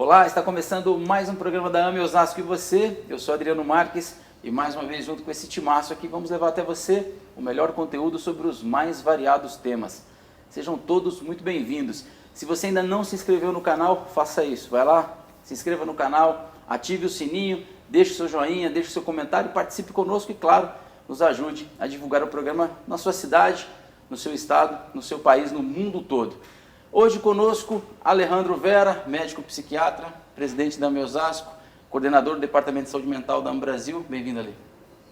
Olá, está começando mais um programa da AME Osasco e você. Eu sou Adriano Marques e mais uma vez junto com esse timaço aqui vamos levar até você o melhor conteúdo sobre os mais variados temas. Sejam todos muito bem-vindos. Se você ainda não se inscreveu no canal, faça isso. Vai lá, se inscreva no canal, ative o sininho, deixe o seu joinha, deixe o seu comentário, participe conosco e, claro, nos ajude a divulgar o programa na sua cidade, no seu estado, no seu país, no mundo todo. Hoje conosco, Alejandro Vera, médico psiquiatra, presidente da AME Osasco, coordenador do Departamento de Saúde Mental da AME Brasil. Bem-vindo, Ale.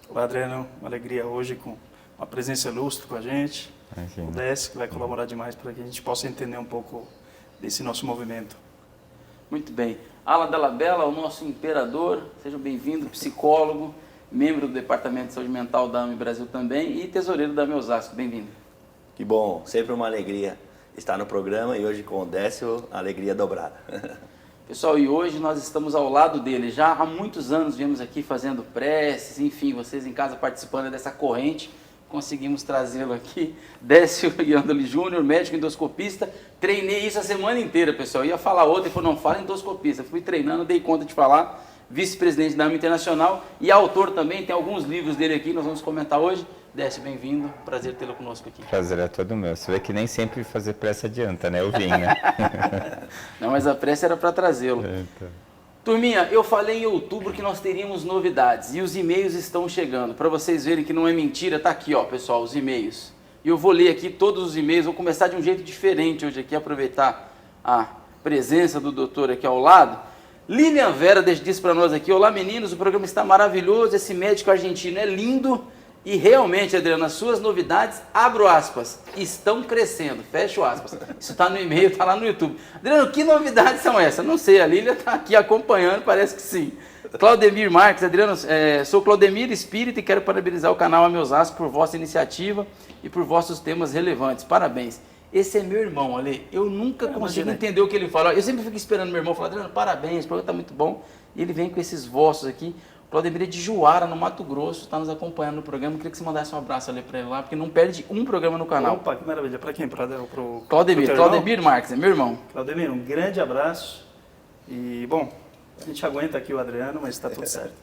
Olá, Adriano. Uma alegria hoje com uma presença ilustre com a gente. O Décio, que vai colaborar demais para que a gente possa entender um pouco desse nosso movimento. Muito bem. Alan Della Bella, o nosso imperador, seja bem-vindo, psicólogo, membro do Departamento de Saúde Mental da AME Brasil também e tesoureiro da AME Osasco. Bem-vindo. Que bom, sempre uma alegria estar no programa e hoje com o Décio, a alegria dobrada. Pessoal, e hoje nós estamos ao lado dele. Já há muitos anos viemos aqui fazendo preces, enfim, vocês em casa participando dessa corrente, conseguimos trazê-lo aqui. Décio Iandoli Júnior, médico endoscopista. Treinei isso a semana inteira, pessoal. Ia falar outra e falou, não, fala endoscopista. Fui treinando, dei conta de falar. Vice-presidente da AME Internacional e autor também, tem alguns livros dele aqui, nós vamos comentar hoje. Décio, bem-vindo, prazer tê-lo conosco aqui. Prazer é todo meu. Você vê que nem sempre fazer pressa adianta, né? Eu vim, né? Não, mas a pressa era para trazê-lo. Então. Turminha, eu falei em outubro que nós teríamos novidades e os e-mails estão chegando. Para vocês verem que não é mentira, tá aqui, ó, pessoal, os e-mails. E eu vou ler aqui todos os e-mails, vou começar de um jeito diferente hoje aqui, aproveitar a presença do doutor aqui ao lado. Lilian Vera disse para nós aqui, olá meninos, o programa está maravilhoso, esse médico argentino é lindo e realmente, Adriano, as suas novidades, abro aspas, estão crescendo, fecho aspas. Isso está no e-mail, está lá no YouTube. Adriano, que novidades são essas? Não sei, a Lilian está aqui acompanhando, parece que sim. Claudemir Marques, Adriano, sou Claudemir Espírita e quero parabenizar o canal AME Osasco por vossa iniciativa e por vossos temas relevantes, parabéns. Esse é meu irmão, Ale. Eu nunca consigo entender o que ele fala. Eu sempre fico esperando meu irmão falar, Adriano, parabéns, o programa está muito bom. E ele vem com esses vossos aqui. O Claudemir é de Juara, no Mato Grosso, está nos acompanhando no programa. Eu queria que você mandasse um abraço ali para ele lá, porque não perde um programa no canal. Opa, que maravilha. Para quem? Para o Claudemir Marques, é meu irmão. Claudemir, um grande abraço. E, bom, a gente aguenta aqui o Adriano, mas está tudo certo.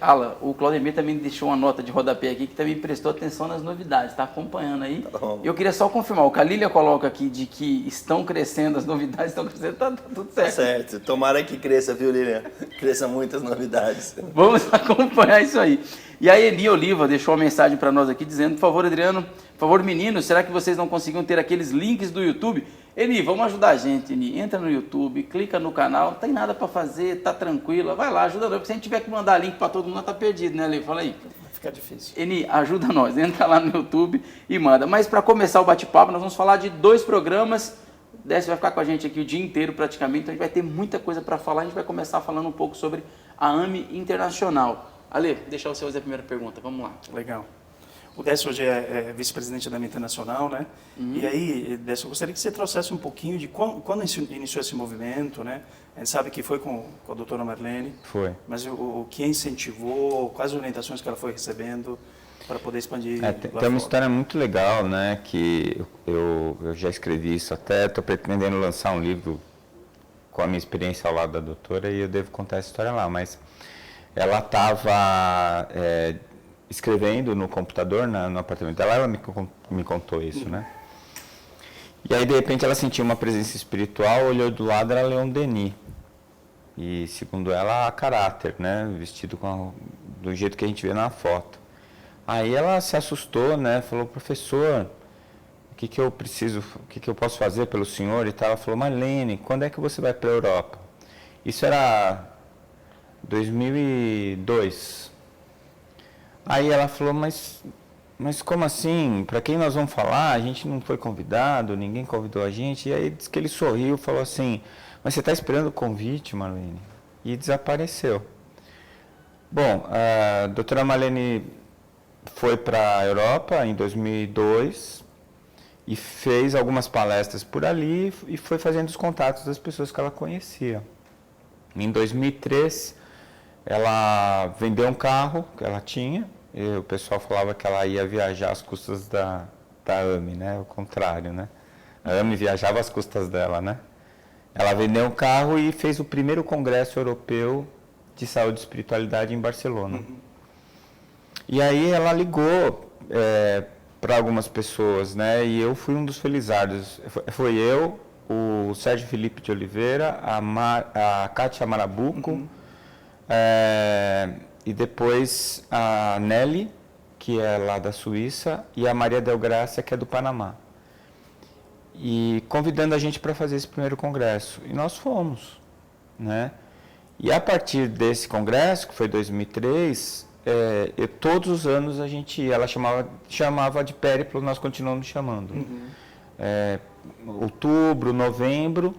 Alan, o Claudemir também deixou uma nota de rodapé aqui que também prestou atenção nas novidades, está acompanhando aí. Eu queria só confirmar, o que a Lília coloca aqui de que estão crescendo, as novidades estão crescendo, tá tudo certo. Tá certo, tomara que cresça, viu, Lilian? Cresça muitas novidades. Vamos acompanhar isso aí. E a Eni Oliva deixou uma mensagem para nós aqui dizendo, por favor, Adriano, por favor, meninos, será que vocês não conseguiam ter aqueles links do YouTube? Eni, vamos ajudar a gente, Eni. Entra no YouTube, clica no canal, não tem nada para fazer, tá tranquila, vai lá, ajuda nós, porque se a gente tiver que mandar link para todo mundo, tá perdido, né, Ale? Fala aí. Vai ficar difícil. Eni, ajuda nós, entra lá no YouTube e manda. Mas para começar o bate-papo, nós vamos falar de 2 programas. O Décio vai ficar com a gente aqui o dia inteiro praticamente, então a gente vai ter muita coisa para falar. A gente vai começar falando um pouco sobre a AME Internacional. Ale, deixa você fazer a primeira pergunta, vamos lá. Legal. O Décio hoje é vice-presidente da AME Internacional, né? E aí, Décio, eu gostaria que você trouxesse um pouquinho de quando iniciou esse movimento, né? A gente sabe que foi com a doutora Marlene. Foi. Mas o que incentivou, quais orientações que ela foi recebendo para poder expandir tem uma história muito legal, né? Que eu já escrevi isso até, estou pretendendo lançar um livro com a minha experiência ao lado da doutora e eu devo contar essa história lá, mas ela estava escrevendo no computador, no apartamento dela, ela me contou isso, né? E aí, de repente, ela sentiu uma presença espiritual, olhou do lado, era Leon Denis. E, segundo ela, a caráter, né? Vestido do jeito que a gente vê na foto. Aí ela se assustou, né? Falou, professor, o que eu preciso, o que eu posso fazer pelo senhor e tal? Ela falou, Marlene, quando é que você vai para a Europa? Isso era 2002. Aí ela falou, mas como assim? Para quem nós vamos falar? A gente não foi convidado, ninguém convidou a gente. E aí disse que ele sorriu e falou assim, mas você está esperando o convite, Marlene? E desapareceu. Bom, a doutora Marlene foi para a Europa em 2002 e fez algumas palestras por ali e foi fazendo os contatos das pessoas que ela conhecia. Em 2003, ela vendeu um carro que ela tinha, e o pessoal falava que ela ia viajar às custas da AME, né? O contrário, né? A AME viajava às custas dela, né? Ela vendeu um carro e fez o primeiro congresso europeu de saúde e espiritualidade em Barcelona. E aí ela ligou para algumas pessoas, né? E eu fui um dos felizardos. Foi eu, o Sérgio Felipe de Oliveira, a Kátia Marabuco, e depois a Nelly, que é lá da Suíça, e a Maria Del Gracia, que é do Panamá. E convidando a gente para fazer esse primeiro congresso. E nós fomos, né? E a partir desse congresso, que foi 2003, todos os anos a gente ia. Ela chamava de périplo, nós continuamos chamando. Outubro, novembro.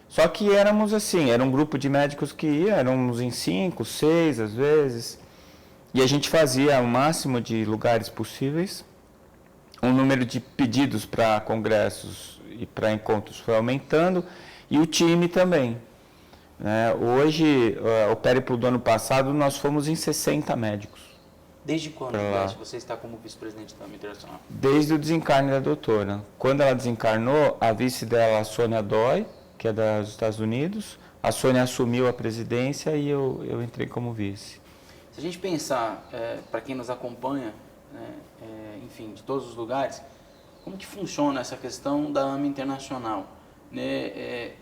Só que éramos assim, era um grupo de médicos que ia, éramos em 5, 6 às vezes. E a gente fazia o máximo de lugares possíveis. O número de pedidos para congressos e para encontros foi aumentando, e o time também. Né? Hoje, o périplo do ano passado, nós fomos em 60 médicos. Desde quando você está como vice-presidente da AME Internacional? Desde o desencarne da doutora. Quando ela desencarnou, a vice dela, a Sônia Dói, que é dos Estados Unidos, a Sônia assumiu a presidência e eu entrei como vice. Se a gente pensar, para quem nos acompanha, enfim, de todos os lugares, como que funciona essa questão da AME Internacional? Né?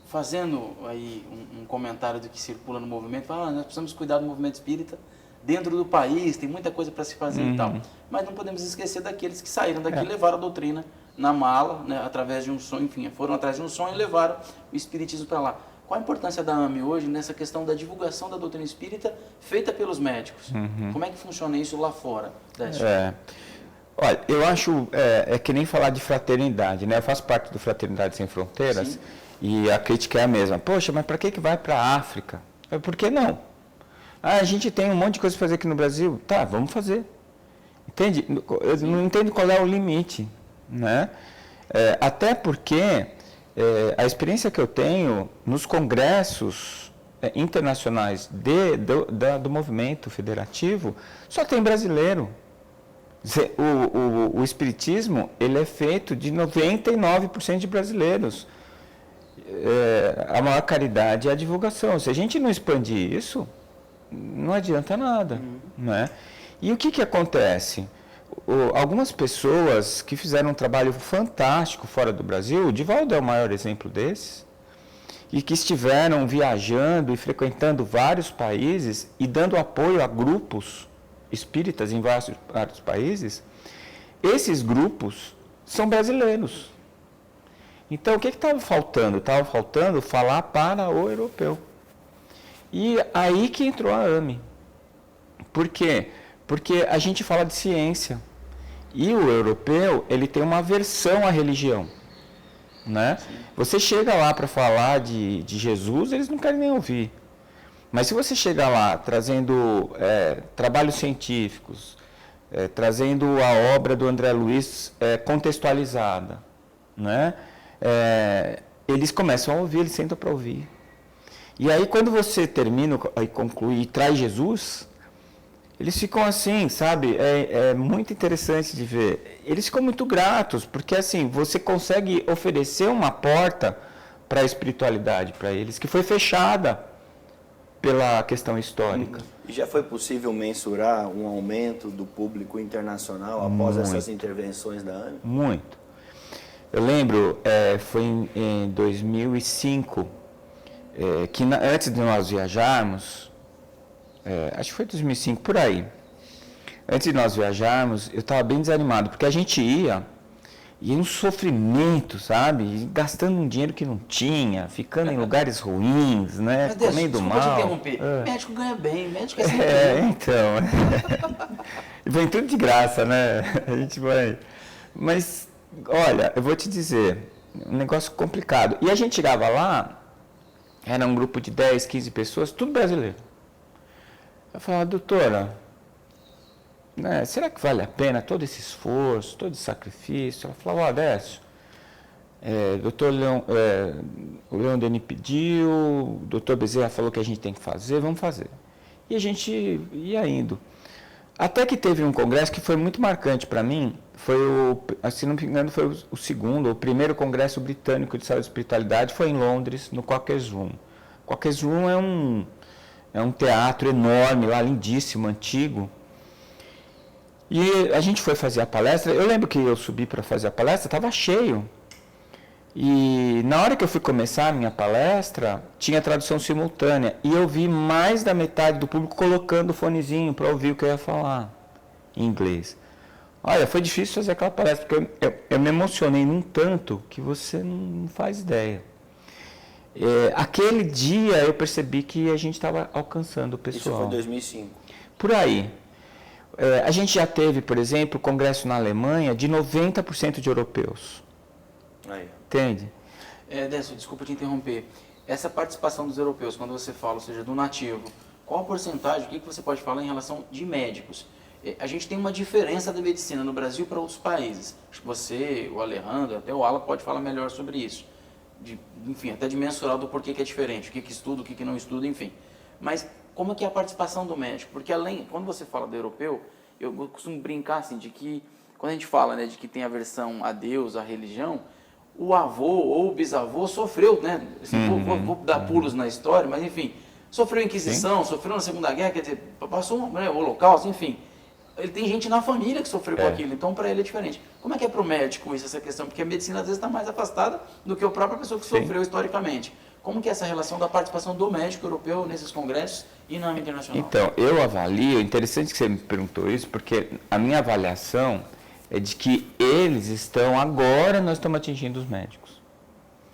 Fazendo aí um comentário do que circula no movimento, nós precisamos cuidar do movimento espírita dentro do país, tem muita coisa para se fazer e tal. Mas não podemos esquecer daqueles que saíram daqui e levaram a doutrina na mala, né, através de um sonho, enfim, foram atrás de um sonho e levaram o espiritismo para lá. Qual a importância da AME hoje nessa questão da divulgação da doutrina espírita feita pelos médicos? Como é que funciona isso lá fora, Décio? Olha, eu acho, que nem falar de fraternidade, né? Eu faço parte do Fraternidade Sem Fronteiras. Sim. E a crítica é a mesma. Poxa, mas para que vai para a África? Por que não? A gente tem um monte de coisa para fazer aqui no Brasil. Tá, vamos fazer. Entende? Eu não entendo qual é o limite, né? Até porque a experiência que eu tenho nos congressos internacionais do movimento federativo, só tem brasileiro. O espiritismo, ele é feito de 99% de brasileiros. A maior caridade é a divulgação. Se a gente não expandir isso, não adianta nada, né? E o que acontece? Algumas pessoas que fizeram um trabalho fantástico fora do Brasil, o Divaldo é o maior exemplo desses, e que estiveram viajando e frequentando vários países e dando apoio a grupos espíritas em vários países, esses grupos são brasileiros. Então, o que estava faltando? Estava faltando falar para o europeu. E aí que entrou a AME. Por quê? Porque a gente fala de ciência. E o europeu, ele tem uma aversão à religião. Né? Você chega lá para falar de Jesus, eles não querem nem ouvir. Mas se você chegar lá trazendo trabalhos científicos, trazendo a obra do André Luiz contextualizada, né? Eles começam a ouvir, eles sentam para ouvir. E aí quando você termina e conclui e traz Jesus, eles ficam assim, sabe? É muito interessante de ver. Eles ficam muito gratos, porque assim, você consegue oferecer uma porta para a espiritualidade para eles, que foi fechada pela questão histórica. E já foi possível mensurar um aumento do público internacional após essas intervenções da AME? Muito. Eu lembro, foi em 2005, que antes de nós viajarmos, acho que foi 2005, por aí, antes de nós viajarmos, eu estava bem desanimado, porque a gente ia um sofrimento, sabe? E gastando um dinheiro que não tinha, ficando em lugares ruins, né? Mas Deus, comendo mal. Pode interromper. Médico ganha bem, médico é sempre então. Vem tudo de graça, né? A gente vai. Mas, olha, eu vou te dizer, um negócio complicado. E a gente chegava lá, era um grupo de 10, 15 pessoas, tudo brasileiro. Eu falava, doutora, né, será que vale a pena todo esse esforço, todo esse sacrifício? Ela falou, Décio, doutor o Leon Denis pediu, o doutor Bezerra falou que a gente tem que fazer, vamos fazer. E a gente ia indo. Até que teve um congresso que foi muito marcante para mim, foi se não me engano, foi o segundo, o primeiro congresso britânico de saúde e espiritualidade foi em Londres, no Quakers Room. Quakers Room é um teatro enorme lá, lindíssimo, antigo. E a gente foi fazer a palestra, eu lembro que eu subi para fazer a palestra, estava cheio. E na hora que eu fui começar a minha palestra, tinha tradução simultânea. E eu vi mais da metade do público colocando o fonezinho para ouvir o que eu ia falar em inglês. Olha, foi difícil fazer aquela palestra, porque eu me emocionei num tanto que você não faz ideia. Aquele dia eu percebi que a gente estava alcançando o pessoal. Isso foi em 2005. Por aí. A gente já teve, por exemplo, congresso na Alemanha de 90% de europeus. Aí. Entende? Décio, desculpa te interromper. Essa participação dos europeus, quando você fala, ou seja, do nativo, qual a porcentagem, o que você pode falar em relação de médicos? A gente tem uma diferença da medicina no Brasil para outros países. Acho que você, o Alejandro, até o Alan pode falar melhor sobre isso. Enfim, até de mensurar do porquê que é diferente, o que estuda, o que não estuda, enfim. Mas como é que é a participação do médico? Porque quando você fala do europeu, eu costumo brincar assim, de que, quando a gente fala, né, de que tem aversão a Deus, a religião, o avô ou o bisavô sofreu, né? Assim, vou dar pulos na história, mas enfim, sofreu Inquisição, sofreu na Segunda Guerra, quer dizer, passou o Holocausto, enfim. Ele tem gente na família que sofreu com aquilo, então para ele é diferente. Como é que é para o médico isso, essa questão? Porque a medicina às vezes está mais afastada do que a própria pessoa que sofreu historicamente. Como que é essa relação da participação do médico europeu nesses congressos e na âmbito internacional? Então, eu avalio, interessante que você me perguntou isso, porque a minha avaliação é de que agora nós estamos atingindo os médicos.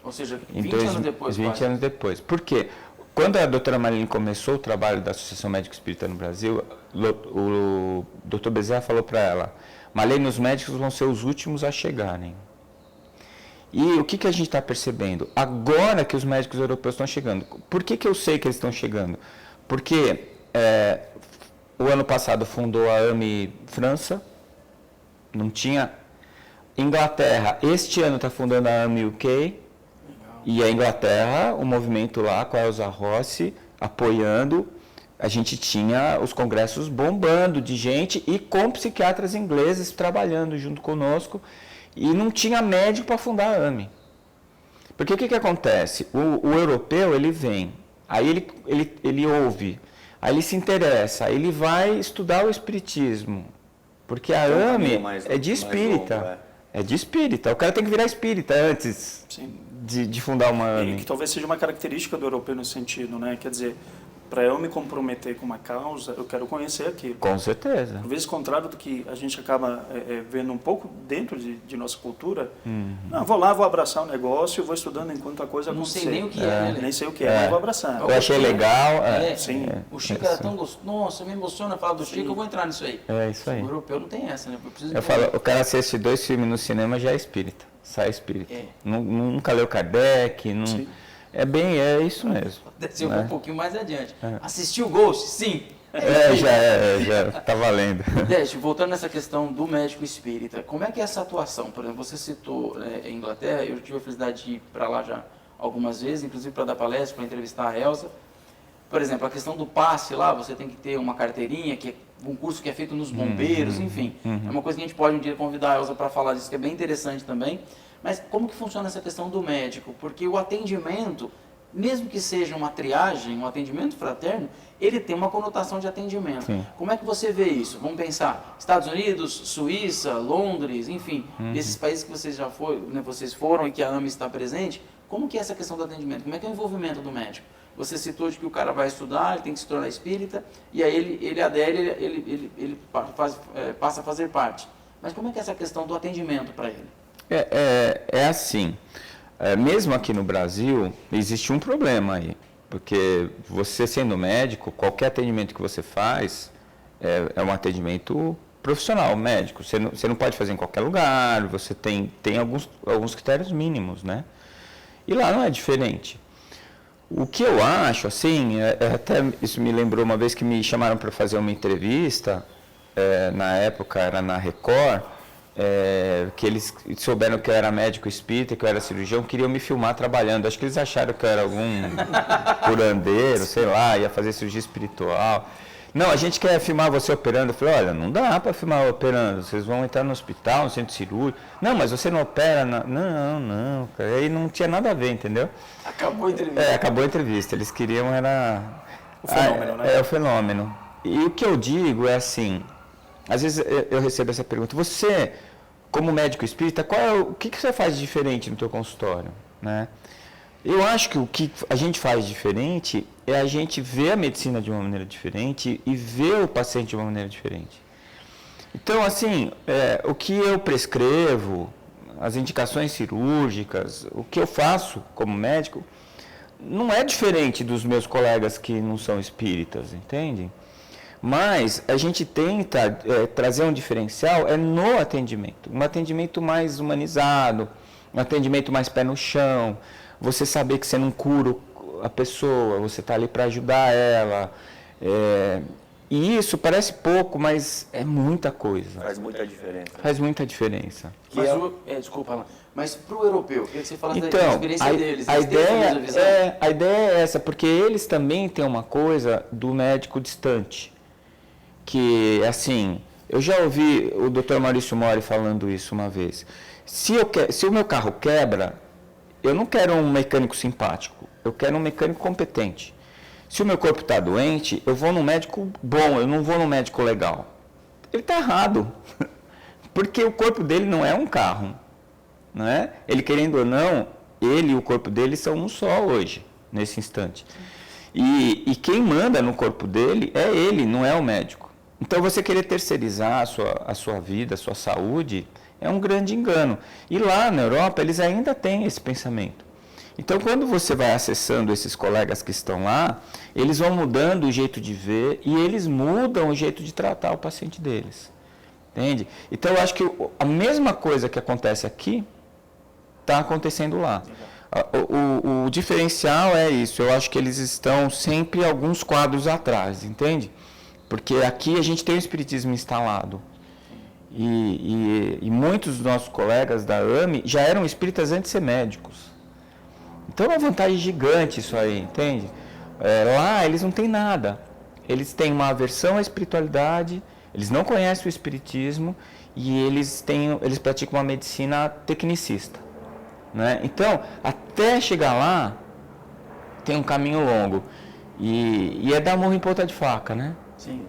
Ou seja, 20 anos depois. 20 anos depois. Por quê? Quando a doutora Marlene começou o trabalho da Associação Médico Espírita no Brasil, o doutor Bezerra falou para ela, Marlene, os médicos vão ser os últimos a chegarem. E o que a gente está percebendo? Agora que os médicos europeus estão chegando. Por que eu sei que eles estão chegando? Porque o ano passado fundou a AME França, não tinha. Inglaterra, este ano está fundando a AME UK. Legal. E a Inglaterra, o movimento lá com a Elsa Rossi apoiando, a gente tinha os congressos bombando de gente e com psiquiatras ingleses trabalhando junto conosco e não tinha médico para fundar a AME. Porque o que acontece? O europeu, ele vem, aí ele ouve, aí ele se interessa, aí ele vai estudar o espiritismo. Porque a AME é de espírita. É de espírita. O cara tem que virar espírita antes de fundar uma AME. E que talvez seja uma característica do europeu nesse sentido, né? Quer dizer, para eu me comprometer com uma causa, eu quero conhecer aquilo. Com certeza. Às vezes, contrário do que a gente acaba vendo um pouco dentro de nossa cultura, não, vou lá, vou abraçar o negócio, vou estudando enquanto a coisa acontecer. Não sei nem o que é. Nem sei o que mas vou abraçar. Eu achei legal. Sim. O Chico era tão gostoso. Nossa, me emociona falar do Chico, eu vou entrar nisso aí. É isso aí. O europeu não tem essa, né? Eu falo, o cara assiste 2 filmes no cinema já é espírita. Sai espírita. Nunca leu Kardec, não... Sim. É isso mesmo. Eu vou um pouquinho mais adiante. Assistiu Ghost? Sim. Já tá valendo. Décio, voltando nessa questão do médico espírita, como é que é essa atuação? Por exemplo, você citou a Inglaterra, eu tive a felicidade de ir para lá já algumas vezes, inclusive para dar palestra, para entrevistar a Elsa. Por exemplo, a questão do passe lá, você tem que ter uma carteirinha, que é um curso que é feito nos bombeiros, enfim. É uma coisa que a gente pode um dia convidar a Elsa para falar disso, que é bem interessante também. Mas como que funciona essa questão do médico? Porque o atendimento, mesmo que seja uma triagem, um atendimento fraterno, ele tem uma conotação de atendimento. Sim. Como é que você vê isso? Vamos pensar, Estados Unidos, Suíça, Londres, enfim, esses países que vocês já foram, né, vocês foram e que a AME está presente, como que é essa questão do atendimento? Como é que é o envolvimento do médico? Você citou de que o cara vai estudar, ele tem que se tornar espírita, e aí ele adere, ele passa a fazer parte. Mas como é que é essa questão do atendimento para ele? É assim, mesmo aqui no Brasil, existe um problema aí, porque você sendo médico, qualquer atendimento que você faz é um atendimento profissional, médico. Você não pode fazer em qualquer lugar, você tem alguns critérios mínimos, né? E lá não é diferente. O que eu acho, assim, até isso me lembrou uma vez que me chamaram para fazer uma entrevista, na época era na Record, que eles souberam que eu era médico espírita, que eu era cirurgião, queriam me filmar trabalhando. Acho que eles acharam que eu era algum curandeiro, sei lá, ia fazer cirurgia espiritual. não, a gente quer filmar você operando. Eu falei, olha, não dá para filmar operando, vocês vão entrar no hospital, no centro cirúrgico. Não, mas você não opera. Não, cara. Aí não tinha nada a ver, entendeu? Acabou a entrevista. Acabou a entrevista. Eles queriam era... O fenômeno, né? É, o fenômeno. E o que eu digo é assim, às vezes eu recebo essa pergunta, você, como médico espírita, o que você faz de diferente no teu consultório, né? Eu acho que o que a gente faz diferente é a gente ver a medicina de uma maneira diferente e ver o paciente de uma maneira diferente. Então, assim, o que eu prescrevo, as indicações cirúrgicas, o que eu faço como médico, não é diferente dos meus colegas que não são espíritas, entende? Mas a gente tenta trazer um diferencial no atendimento, um atendimento mais humanizado, um atendimento mais pé no chão, você saber que você não cura a pessoa, você está ali para ajudar ela. E isso parece pouco, mas é muita coisa. Faz muita diferença. Faz muita diferença. Mas desculpa, Alan, mas para o europeu, eu queria que você falasse da Então, experiência deles. a Eles têm essa mesma visão? ideia é essa, porque eles também têm uma coisa do médico distante. Que, assim, eu já ouvi o Dr. Maurício Mori falando isso uma vez. Se o meu carro quebra, eu não quero um mecânico simpático, eu quero um mecânico competente. Se o meu corpo está doente, eu vou num médico bom, eu não vou num médico legal. Ele está errado, porque o corpo dele não é um carro. Não é? Ele, querendo ou não, ele e o corpo dele são um só hoje, nesse instante. E quem manda no corpo dele é ele, não é o médico. Então, você querer terceirizar a sua vida, a sua saúde, é um grande engano. E lá na Europa, eles ainda têm esse pensamento. Então, quando você vai acessando esses colegas que estão lá, eles vão mudando o jeito de ver e eles mudam o jeito de tratar o paciente deles. Entende? Então, eu acho que a mesma coisa que acontece aqui está acontecendo lá. O diferencial é isso. Eu acho que eles estão sempre alguns quadros atrás, entende? Porque aqui a gente tem o espiritismo instalado. E muitos dos nossos colegas da AME já eram espíritas antes de ser médicos. Então é uma vantagem gigante isso aí, entende? Lá eles não têm nada. Eles têm uma aversão à espiritualidade, eles não conhecem o espiritismo e eles praticam uma medicina tecnicista. Né? Então, até chegar lá, tem um caminho longo. E é dar murro em ponta de faca, né? Sim.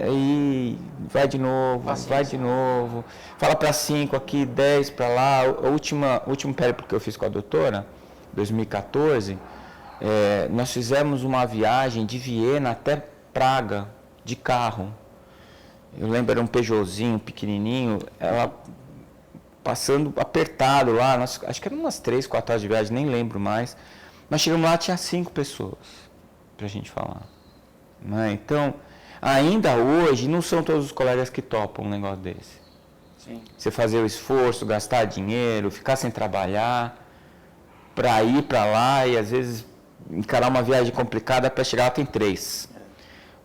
E vai de novo, Paciência. vai de novo. Fala para 5 aqui, 10 para lá. O último périplo que eu fiz com a doutora, 2014, nós fizemos uma viagem de Viena até Praga, de carro. Eu lembro, era um Peugeotzinho pequenininho, ela passando apertado lá, acho que eram umas 3, 4 horas de viagem, nem lembro mais. Mas chegamos lá, tinha 5 pessoas para a gente falar. Né? Então, ainda hoje, não são todos os colegas que topam um negócio desse. Sim. Você fazer o esforço, gastar dinheiro, ficar sem trabalhar, para ir para lá e às vezes encarar uma viagem complicada, para chegar lá tem 3.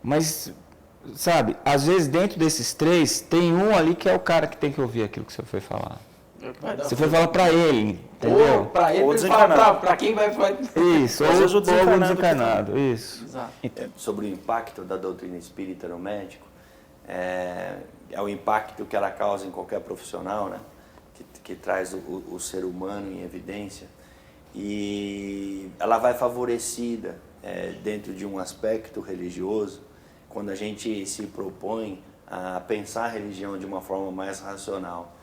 Mas, sabe, às vezes dentro desses 3, tem um ali que é o cara que tem que ouvir aquilo que você foi falar. Você foi falar para ele, entendeu? Ou para ele, Ou ele desencarnado. fala para quem vai... Isso, Às vezes o ou desencarnado desencarnado, isso. Exato. Sobre o impacto da doutrina espírita no médico, é o impacto que ela causa em qualquer profissional, né? Que traz o ser humano em evidência. E ela vai favorecida dentro de um aspecto religioso, quando a gente se propõe a pensar a religião de uma forma mais racional.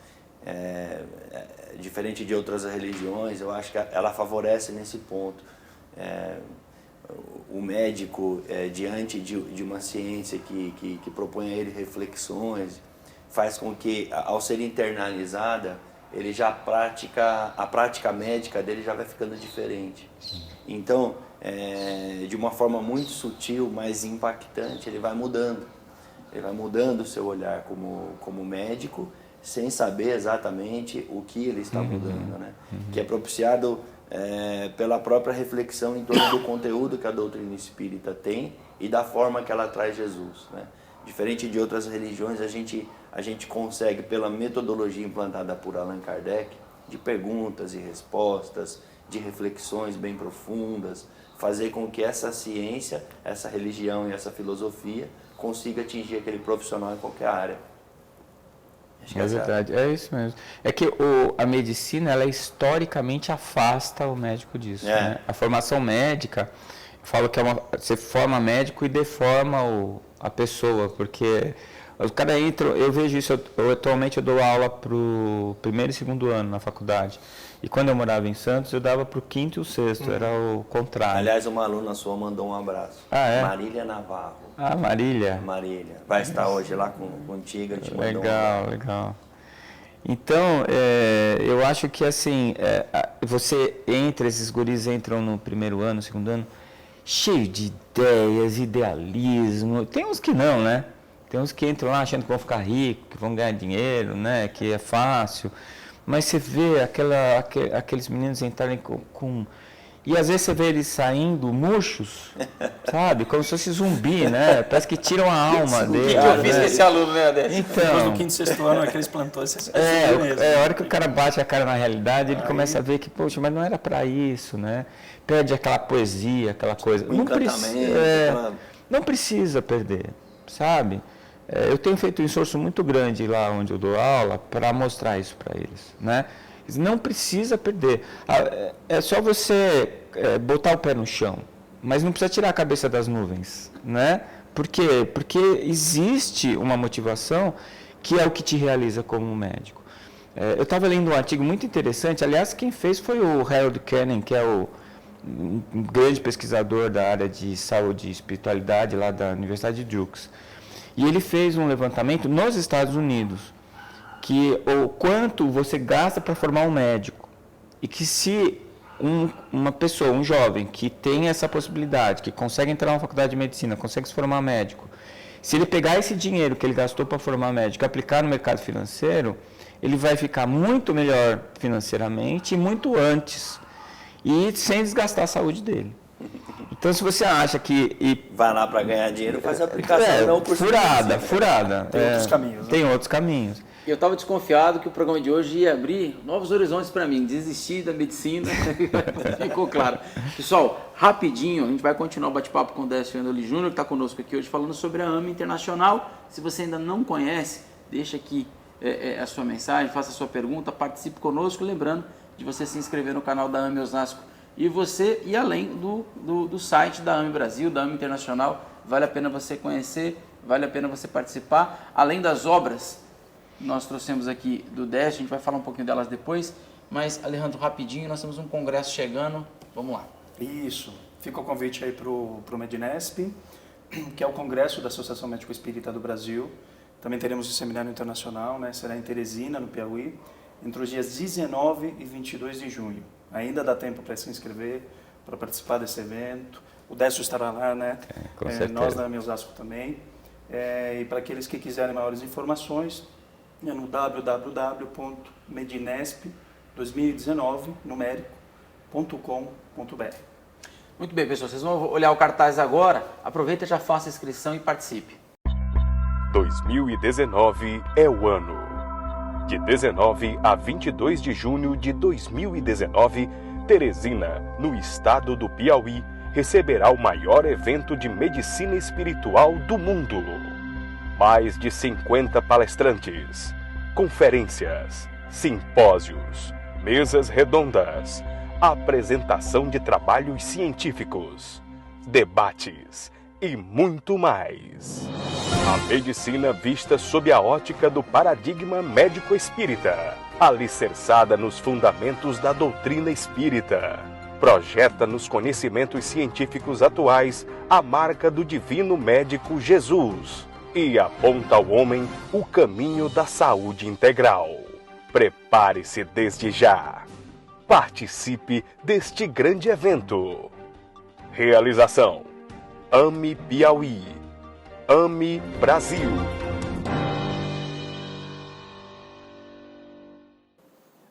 Diferente de outras religiões, eu acho que ela favorece nesse ponto. O médico, diante de uma ciência que propõe a ele reflexões, faz com que, ao ser internalizada, ele já a prática médica dele já vai ficando diferente. Então, de uma forma muito sutil, mas impactante, ele vai mudando. Ele vai mudando o seu olhar como médico, sem saber exatamente o que ele está mudando, né? Que é propiciado pela própria reflexão em torno do conteúdo que a doutrina espírita tem e da forma que ela traz Jesus, né? Diferente de outras religiões, a gente consegue, pela metodologia implantada por Allan Kardec, de perguntas e respostas, de reflexões bem profundas, fazer com que essa ciência, essa religião e essa filosofia consiga atingir aquele profissional em qualquer área. Acho que É verdade, é isso mesmo. É que a medicina, ela historicamente afasta o médico disso. Né? A formação médica, eu falo que você forma médico e deforma a pessoa, porque o cara entra, eu vejo isso, atualmente eu dou aula para o 1º e 2º ano na faculdade. E quando eu morava em Santos, eu dava para o 5º e o 6º, era o contrário. Aliás, uma aluna sua mandou um abraço. Marília Navarro. Marília. Marília. Vai estar hoje lá contigo, te mandou Legal, legal. Então, eu acho que assim, esses guris entram no 1º ano, 2º ano, cheio de ideias, idealismo. Tem uns que não, né? Tem uns que entram lá achando que vão ficar ricos, que vão ganhar dinheiro, né? Que é fácil. Mas você vê aqueles meninos entrarem com... E às vezes você vê eles saindo murchos, sabe? Como se fosse zumbi, né? Parece que tiram a alma dele. O que eu fiz com esse aluno, né, Adélio? Depois do Então, 5º e 6º ano, aqueles plantões, você a hora que o cara bate a cara na realidade, ele começa a ver que, poxa, mas não era para isso, né? Perde aquela poesia, aquela coisa. Não precisa perder, sabe? Eu tenho feito um esforço muito grande lá onde eu dou aula para mostrar isso para eles, né? Não precisa perder. É só você botar o pé no chão, mas não precisa tirar a cabeça das nuvens, né? Por quê? Porque existe uma motivação que é o que te realiza como médico. Eu estava lendo um artigo muito interessante, aliás, quem fez foi o Harold Cannon, que é um grande pesquisador da área de saúde e espiritualidade lá da Universidade de Duke. E ele fez um levantamento nos Estados Unidos, que o quanto você gasta para formar um médico, e que se uma pessoa, um jovem, que tem essa possibilidade, que consegue entrar na faculdade de medicina, consegue se formar médico, se ele pegar esse dinheiro que ele gastou para formar médico e aplicar no mercado financeiro, ele vai ficar muito melhor financeiramente e muito antes, e sem desgastar a saúde dele. Então, se você acha que... Vai lá para ganhar dinheiro, faz a aplicação, não por furada. Tem outros caminhos. Né? Tem outros caminhos. Eu estava desconfiado que o programa de hoje ia abrir novos horizontes para mim, desistir da medicina, ficou claro. Pessoal, rapidinho, a gente vai continuar o bate-papo com o Décio Endoli Júnior, que está conosco aqui hoje falando sobre a AME Internacional. Se você ainda não conhece, deixa aqui a sua mensagem, faça a sua pergunta, participe conosco, lembrando de você se inscrever no canal da AME Osasco e você ir além do site da AME Brasil, da AME Internacional. Vale a pena você conhecer, vale a pena você participar, além das obras nós trouxemos aqui do Décio, a gente vai falar um pouquinho delas depois, mas, Alejandro, rapidinho, nós temos um congresso chegando, vamos lá. Isso, fica o convite aí para o Medinesp, que é o congresso da Associação Médico Espírita do Brasil. Também teremos o seminário internacional, né? Será em Teresina, no Piauí, entre os dias 19 e 22 de junho. Ainda dá tempo para se inscrever, para participar desse evento. O Décio estará lá, né? Com certeza. Nós da AME Osasco também. E para aqueles que quiserem maiores informações, é no www.medinesp2019, numérico.com.br. Muito bem, pessoal, vocês vão olhar o cartaz agora, aproveita e já faça a inscrição e participe. 2019 é o ano. De 19 a 22 de junho de 2019, Teresina, no estado do Piauí, receberá o maior evento de medicina espiritual do mundo. Mais de 50 palestrantes, conferências, simpósios, mesas redondas, apresentação de trabalhos científicos, debates e muito mais. A medicina vista sob a ótica do paradigma médico-espírita, alicerçada nos fundamentos da doutrina espírita, projeta nos conhecimentos científicos atuais a marca do divino médico Jesus e aponta ao homem o caminho da saúde integral. Prepare-se desde já. Participe deste grande evento. Realização: AME Piauí, AME Brasil.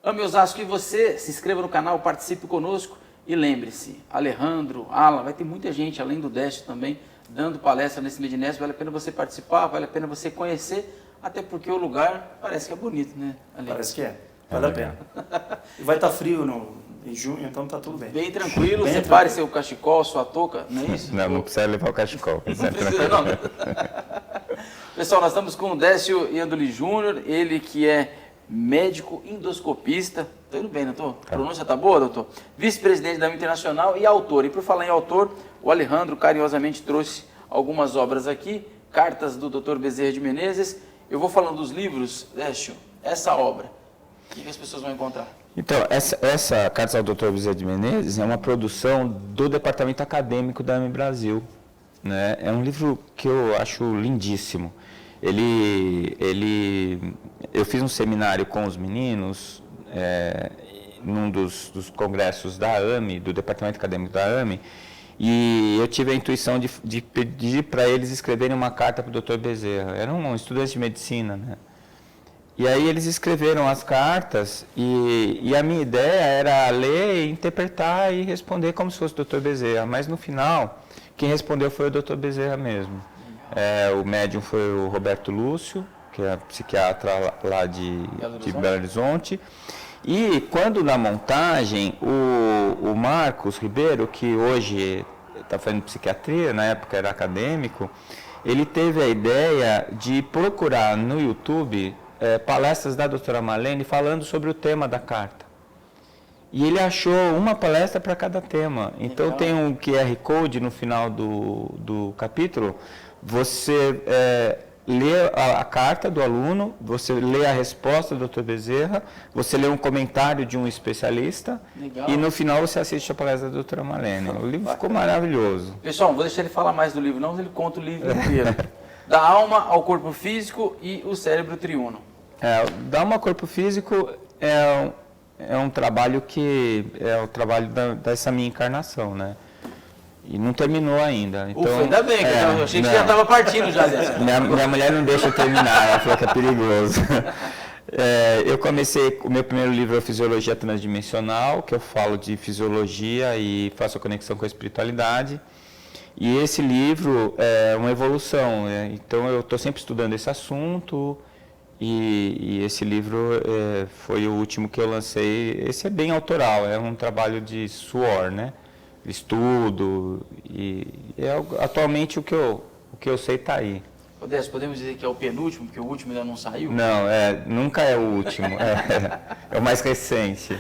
AME Osasco, e você se inscreva no canal, participe conosco e lembre-se, Alejandro, Alan, vai ter muita gente, além do Décio também, dando palestra nesse Medinesp. Vale a pena você participar, vale a pena você conhecer, até porque o lugar parece que é bonito, né, Alejandro? Parece que é, vale a pena. E vai estar frio Em junho, então tá tudo bem. Bem tranquilo, Bem separe tranquilo. seu cachecol, sua touca, não é isso? Não precisa levar o cachecol. Não precisa, não. Pessoal, nós estamos com o Décio Iandoli Júnior, ele que é médico endoscopista. Tô indo bem, não tô? A pronúncia tá boa, doutor? Vice-presidente da Internacional e autor. E por falar em autor, o Alejandro carinhosamente trouxe algumas obras aqui, cartas do Dr. Bezerra de Menezes. Eu vou falando dos livros, Décio, essa obra, o que as pessoas vão encontrar? Então, essa Cartas ao Dr. Bezerra de Menezes é uma produção do Departamento Acadêmico da AME Brasil, né? É um livro que eu acho lindíssimo. Eu fiz um seminário com os meninos, num dos congressos da AME, do Departamento Acadêmico da AME, e eu tive a intuição de pedir para eles escreverem uma carta para o Dr. Bezerra. Eram estudantes de medicina, né? E aí eles escreveram as cartas e a minha ideia era ler, interpretar e responder como se fosse o Dr. Bezerra. Mas no final, quem respondeu foi o Dr. Bezerra mesmo. O médium foi o Roberto Lúcio, que é psiquiatra lá de Belo Horizonte. E quando na montagem, o Marcos Ribeiro, que hoje está fazendo psiquiatria, na época era acadêmico, ele teve a ideia de procurar no YouTube palestras da doutora Marlene falando sobre o tema da carta. E ele achou uma palestra para cada tema. Então Legal. tem um QR Code no final do capítulo. Você lê a carta do aluno, você lê a resposta do Dr. Bezerra, você lê um comentário de um especialista. Legal. E no final você assiste a palestra da doutora Marlene. O livro ficou maravilhoso. Pessoal, não vou deixar ele falar mais do livro, não, ele conta o livro inteiro. Da alma ao corpo físico e o cérebro triuno. Da alma ao corpo físico é um trabalho que é o trabalho dessa minha encarnação, né? E não terminou ainda. Então, Ufa, ainda bem, eu achei que você já estava partindo já dessa. Minha mulher não deixa eu terminar, ela falou que é perigoso. Eu comecei, o meu primeiro livro é Fisiologia Transdimensional, que eu falo de fisiologia e faço a conexão com a espiritualidade. E esse livro é uma evolução, né? Então eu estou sempre estudando esse assunto. E esse livro foi o último que eu lancei. Esse é bem autoral, é um trabalho de suor, né? Estudo, e atualmente o que eu sei está aí. Décio, podemos dizer que é o penúltimo, porque o último ainda não saiu? Não, nunca é o último, é o mais recente.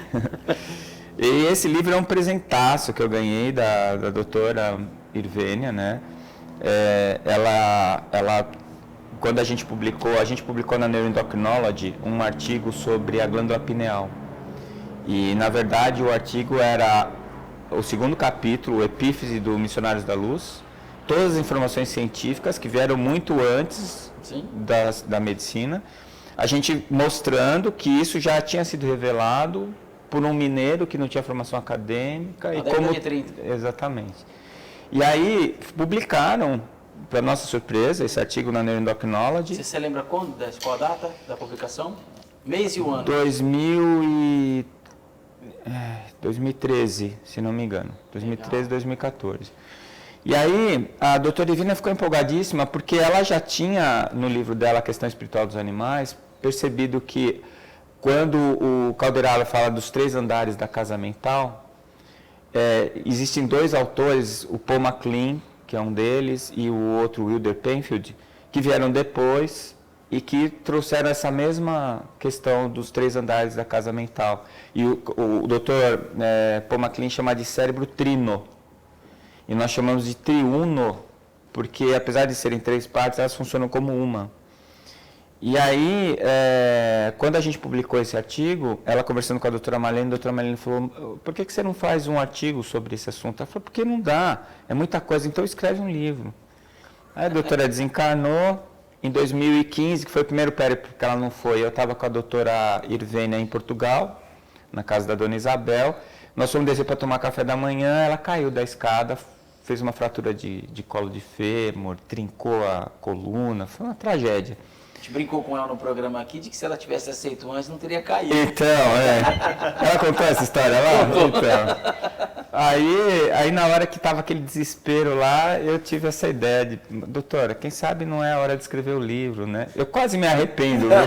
E esse livro é um presentaço que eu ganhei da doutora Irvênia, né? Ela quando a gente publicou na Neuroendocrinology um artigo sobre a glândula pineal. E, na verdade, o artigo era o segundo capítulo, o Epífise do Missionários da Luz, todas as informações científicas que vieram muito antes da medicina, a gente mostrando que isso já tinha sido revelado por um mineiro que não tinha formação acadêmica. Na década de 30. Exatamente. E aí, publicaram, para nossa surpresa, esse artigo na Neuroendocrinology. Você lembra quando, Décio? Qual a data da publicação? Mês e o ano? 2013, se não me engano. 2013, 2014. E aí, a doutora Divina ficou empolgadíssima, porque ela já tinha, no livro dela, A Questão Espiritual dos Animais, percebido que, quando o Calderaro fala dos 3 andares da casa mental, existem 2 autores, o Paul MacLean, que é um deles, e o outro, Wilder Penfield, que vieram depois e que trouxeram essa mesma questão dos 3 andares da casa mental. E o doutor Paul MacLean chama de cérebro trino. E nós chamamos de triuno, porque apesar de serem 3 partes, elas funcionam como uma. E aí, quando a gente publicou esse artigo, ela conversando com a doutora Marlene falou, por que você não faz um artigo sobre esse assunto? Ela falou, porque não dá, é muita coisa, então escreve um livro. Aí a doutora desencarnou, em 2015, que foi o primeiro périplo que ela não foi, eu estava com a doutora Irvênia em Portugal, na casa da dona Isabel, nós fomos descer para tomar café da manhã, ela caiu da escada, fez uma fratura de colo de fêmur, trincou a coluna, foi uma tragédia. A gente brincou com ela no programa aqui de que se ela tivesse aceito antes, não teria caído. Então, ela contou essa história lá? Então, aí na hora que estava aquele desespero lá, eu tive essa ideia de, doutora, quem sabe não é a hora de escrever o livro, né? Eu quase me arrependo, viu?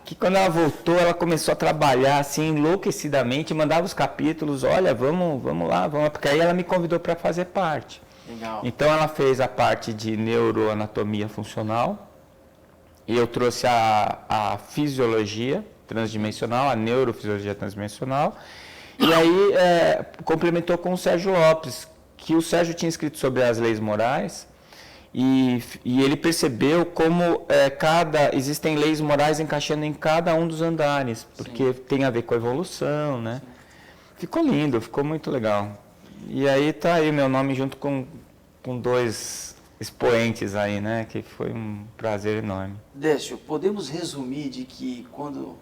que quando ela voltou, ela começou a trabalhar assim enlouquecidamente, mandava os capítulos, olha, vamos lá, porque aí ela me convidou para fazer parte. Legal. Então ela fez a parte de neuroanatomia funcional e eu trouxe a fisiologia transdimensional, a neurofisiologia transdimensional, e aí complementou com o Sérgio Lopes, que o Sérgio tinha escrito sobre as leis morais. E ele percebeu como existem leis morais encaixando em cada um dos andares, porque tem a ver com a evolução, né? Sim. Ficou lindo, ficou muito legal. E aí tá aí meu nome junto com dois expoentes aí, né? Que foi um prazer enorme. Décio, podemos resumir de que quando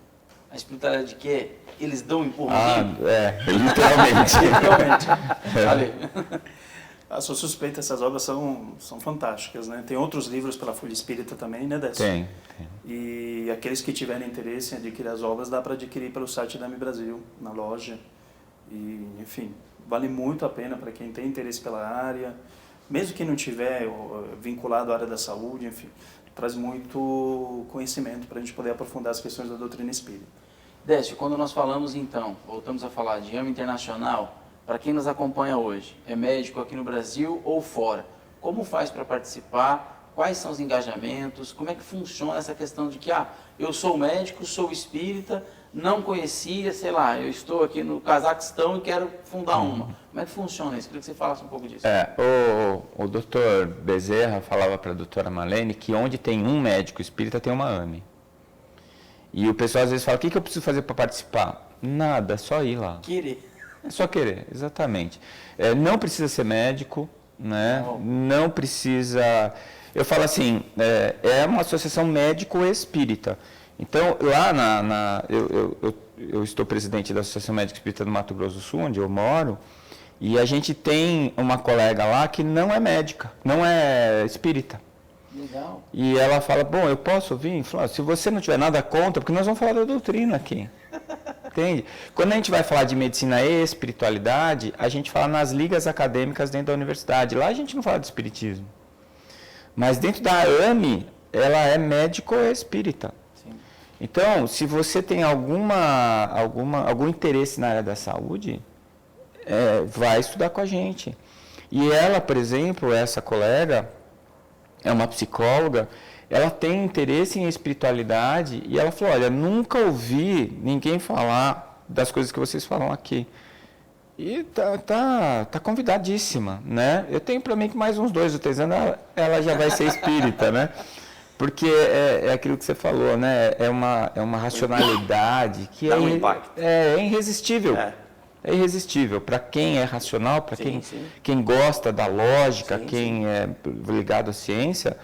a espiritualidade quer, eles dão um empurrãozinho? Literalmente. Realmente. Valeu. Sou suspeita, essas obras são fantásticas, né? Tem outros livros pela Folha Espírita também, né, Décio? Tem. E aqueles que tiverem interesse em adquirir as obras, dá para adquirir pelo site da AME Brasil, na loja. E, enfim, vale muito a pena para quem tem interesse pela área, mesmo que não tiver vinculado à área da saúde, enfim, traz muito conhecimento para a gente poder aprofundar as questões da doutrina espírita. Décio, quando nós falamos então, voltamos a falar de AME Internacional, para quem nos acompanha hoje, é médico aqui no Brasil ou fora, como faz para participar? Quais são os engajamentos? Como é que funciona essa questão de que, eu sou médico, sou espírita, não conhecia, sei lá, eu estou aqui no Cazaquistão e quero fundar uma. Como é que funciona isso? Queria que você falasse um pouco disso. O doutor Bezerra falava para a doutora Marlene que onde tem um médico espírita tem uma AME. E o pessoal às vezes fala, o que eu preciso fazer para participar? Nada, só ir lá. Querer. É só querer, exatamente. Não precisa ser médico, né? Não precisa... Eu falo assim, é uma associação médico-espírita. Então, lá eu estou presidente da Associação Médica Espírita do Mato Grosso do Sul, onde eu moro, e a gente tem uma colega lá que não é médica, não é espírita. Legal. E ela fala, bom, eu posso vir? Fala, se você não tiver nada contra, porque nós vamos falar da doutrina aqui. Entende? Quando a gente vai falar de medicina e espiritualidade, a gente fala nas ligas acadêmicas dentro da universidade. Lá a gente não fala de espiritismo. Mas dentro da AME, ela é médico espírita. Sim. Então, se você tem algum interesse na área da saúde, vai estudar com a gente. E ela, por exemplo, essa colega, é uma psicóloga, ela tem interesse em espiritualidade e ela falou, olha, nunca ouvi ninguém falar das coisas que vocês falam aqui. E tá convidadíssima, né? Eu tenho para mim que mais uns 2 ou 3 anos ela já vai ser espírita, né? Porque é aquilo que você falou, né? É uma racionalidade que dá um impacto. É irresistível. É irresistível para quem é racional, para quem gosta da lógica, quem é ligado à ciência,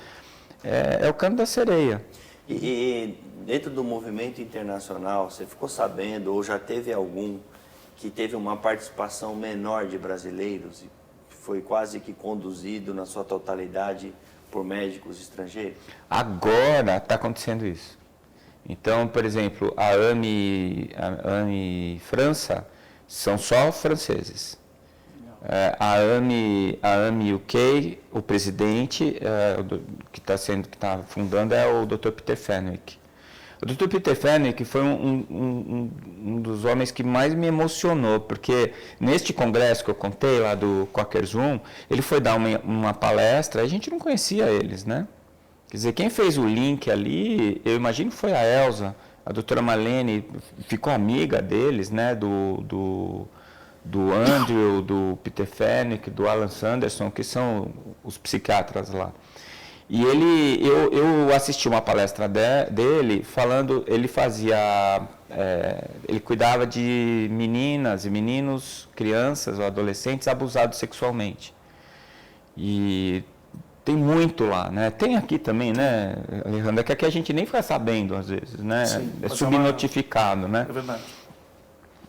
é o canto da sereia. E dentro do movimento internacional, você ficou sabendo, ou já teve algum que teve uma participação menor de brasileiros, e foi quase que conduzido na sua totalidade por médicos estrangeiros? Agora está acontecendo isso. Então, por exemplo, a AME França são só franceses. A AME UK, o presidente que está fundando é o Dr. Peter Fenwick. O Dr. Peter Fenwick foi um dos homens que mais me emocionou, porque neste congresso que eu contei lá do Quakers Room, ele foi dar uma palestra, a gente não conhecia eles, né? Quer dizer, quem fez o link ali, eu imagino que foi a Elza, a doutora Marlene ficou amiga deles, né? Do Andrew, do Peter Fenwick, do Alan Sanderson, que são os psiquiatras lá. E eu assisti uma palestra dele falando, ele cuidava de meninas e meninos, crianças ou adolescentes abusados sexualmente. E tem muito lá, né? Tem aqui também, né, Alejandro? É que aqui a gente nem fica sabendo às vezes, né? Sim, é subnotificado, né? É verdade.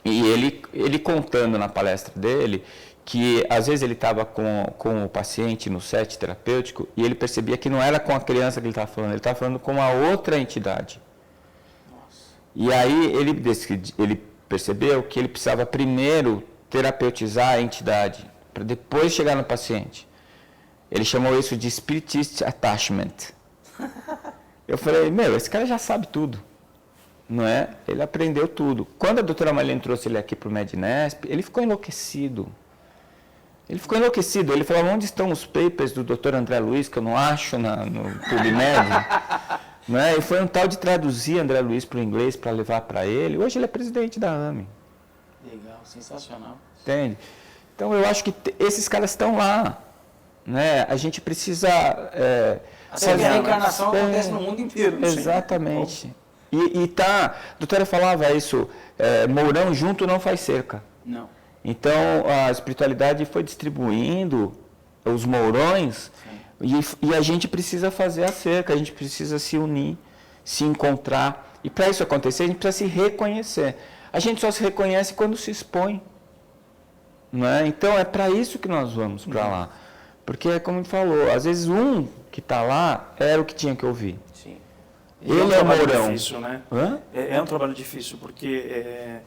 E ele contando na palestra dele que às vezes ele estava com o paciente no set terapêutico e ele percebia que não era com a criança que ele estava falando, ele estava falando com a outra entidade. Nossa. E aí ele percebeu que ele precisava primeiro terapeutizar a entidade, para depois chegar no paciente. Ele chamou isso de spiritist attachment. Eu falei, esse cara já sabe tudo. não é? Ele aprendeu tudo. Quando a doutora Marlene trouxe ele aqui para o Mednesp, ele ficou enlouquecido. Ele falou, onde estão os papers do Dr. André Luiz, que eu não acho no PubMed? Não é? E foi um tal de traduzir André Luiz para o inglês para levar para ele. Hoje ele é presidente da AME. Legal, sensacional. Entende? Então eu acho que esses caras estão lá. Né? A gente precisa... A reencarnação acontece no mundo inteiro. Exatamente. A doutora falava isso, Mourão junto não faz cerca. Não. Então, a espiritualidade foi distribuindo os mourões e a gente precisa fazer a cerca, a gente precisa se unir, se encontrar. E para isso acontecer, a gente precisa se reconhecer. A gente só se reconhece quando se expõe. Não é? Então, é para isso que nós vamos para lá. Porque, como ele falou, às vezes um que está lá era o que tinha que ouvir. Sim. Ele é o Mourão. Difícil, né? É um trabalho difícil, porque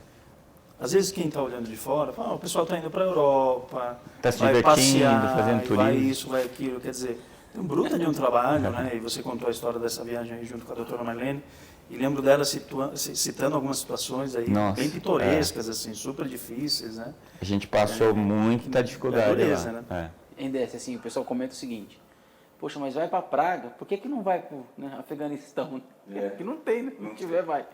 às vezes quem está olhando de fora fala, o pessoal está indo para a Europa, tá se vai divertindo, passear, fazendo turismo. vai isso, vai aquilo, quer dizer, tem um bruto de um trabalho, né? E você contou a história dessa viagem aí junto com a doutora Marlene, e lembro dela citando algumas situações aí bem pitorescas, assim, super difíceis, né? A gente passou muita dificuldade dureza, lá. né? Endesse, assim, o pessoal comenta o seguinte, poxa, mas vai para Praga, por que não vai para o Afeganistão? Que não tem, né? Não tiver, vai.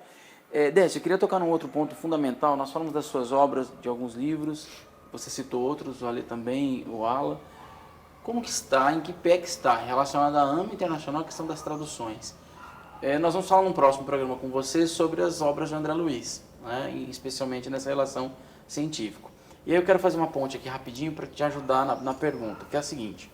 Décio, eu queria tocar num outro ponto fundamental. Nós falamos das suas obras, de alguns livros, você citou outros, o Ale também, o Ala. Como que está, em que pé que está, relacionado à AME Internacional, a questão das traduções? Nós vamos falar num próximo programa com você sobre as obras de André Luiz, né, especialmente nessa relação científica. E aí eu quero fazer uma ponte aqui rapidinho para te ajudar na pergunta, que é a seguinte.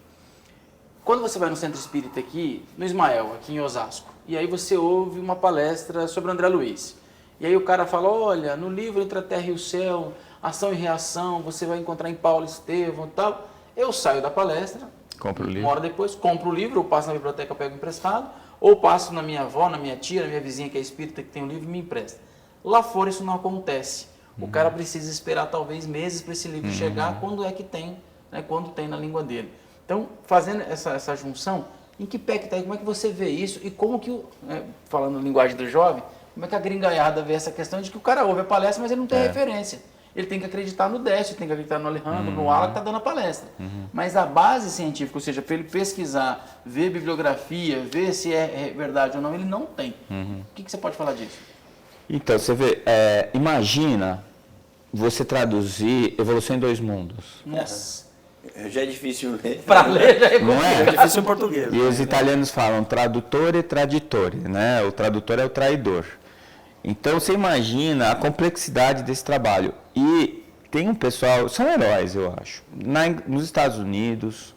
Quando você vai no Centro Espírita aqui, no Ismael, aqui em Osasco, e aí você ouve uma palestra sobre André Luiz. E aí o cara fala, olha, no livro Entre a Terra e o Céu, Ação e Reação, você vai encontrar em Paulo Estevam e tal. Eu saio da palestra, compro o livro. Uma hora depois, compro o livro, ou passo na biblioteca, pego emprestado, ou passo na minha avó, na minha tia, na minha vizinha que é espírita, que tem um livro e me empresta. Lá fora isso não acontece. O cara precisa esperar talvez meses para esse livro chegar, quando é que tem, né, quando tem na língua dele. Então, fazendo essa junção, em que pé que está aí, como é que você vê isso e como que, falando linguagem do jovem, como é que a gringaiada vê essa questão de que o cara ouve a palestra, mas ele não tem referência. Ele tem que acreditar no Décio, tem que acreditar no Alejandro, no Ala que está dando a palestra. Mas a base científica, ou seja, para ele pesquisar, ver bibliografia, ver se é verdade ou não, ele não tem. O que você pode falar disso? Então, você vê, imagina você traduzir Evolução em Dois Mundos. Nossa. Já é difícil ler. Para ler já é Não é? É difícil em português. E os italianos falam traduttore e traditore, né? O tradutor é o traidor. Então você imagina a complexidade desse trabalho. E tem um pessoal, são heróis, eu acho. Nos Estados Unidos,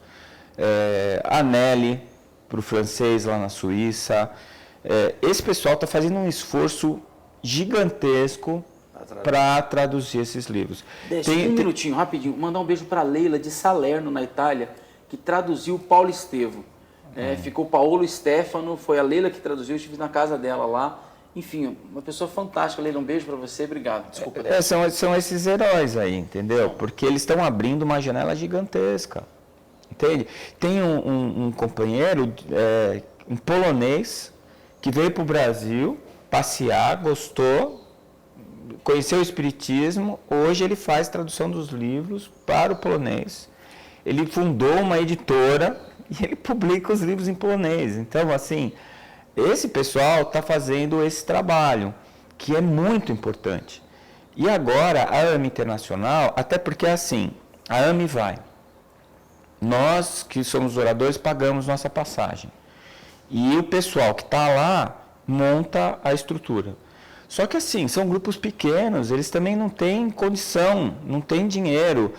a Nelly, para o francês lá na Suíça. Esse pessoal está fazendo um esforço gigantesco para traduzir esses livros. Deixa um minutinho, rapidinho, mandar um beijo para Leila de Salerno, na Itália, que traduziu Paulo Estevam. Ficou Paolo Stefano, foi a Leila que traduziu, eu estive na casa dela lá. Enfim, uma pessoa fantástica. Leila, um beijo para você, obrigado. Desculpa. São esses heróis aí, entendeu? Porque eles estão abrindo uma janela gigantesca, entende? Tem um companheiro, um polonês, que veio para o Brasil passear, gostou, conheceu o Espiritismo, hoje ele faz tradução dos livros para o polonês. Ele fundou uma editora e ele publica os livros em polonês. Então, assim, esse pessoal está fazendo esse trabalho, que é muito importante. E agora, a AME Internacional, até porque assim, a AME vai. Nós, que somos oradores, pagamos nossa passagem. E o pessoal que está lá monta a estrutura. Só que assim, são grupos pequenos, eles também não têm condição, não têm dinheiro.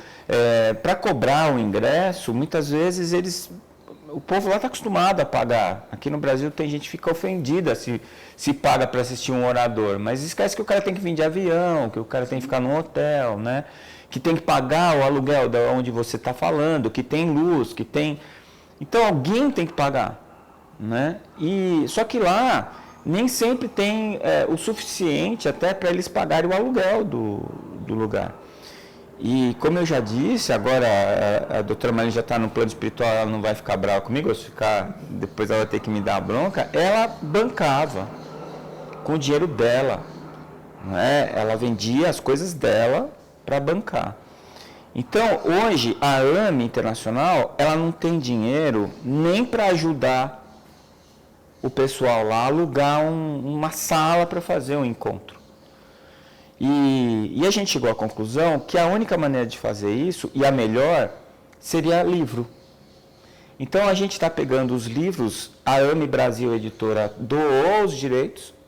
Para cobrar o ingresso, muitas vezes o povo lá está acostumado a pagar. Aqui no Brasil tem gente que fica ofendida se paga para assistir um orador, mas esquece que o cara tem que vir de avião, que o cara tem que ficar num hotel, né? Que tem que pagar o aluguel de onde você está falando, que tem luz, que tem... Então alguém tem que pagar, né? Só que lá nem sempre tem o suficiente até para eles pagarem o aluguel do lugar. E como eu já disse, agora a doutora Marlene já está no plano espiritual, ela não vai ficar brava comigo, depois ela vai ter que me dar a bronca, ela bancava com o dinheiro dela, né? Ela vendia as coisas dela para bancar. Então, hoje, a AME Internacional, ela não tem dinheiro nem para ajudar o pessoal lá a alugar uma sala para fazer um encontro. E a gente chegou à conclusão que a única maneira de fazer isso, e a melhor, seria livro. Então, a gente está pegando os livros, a AME Brasil Editora doou os direitos.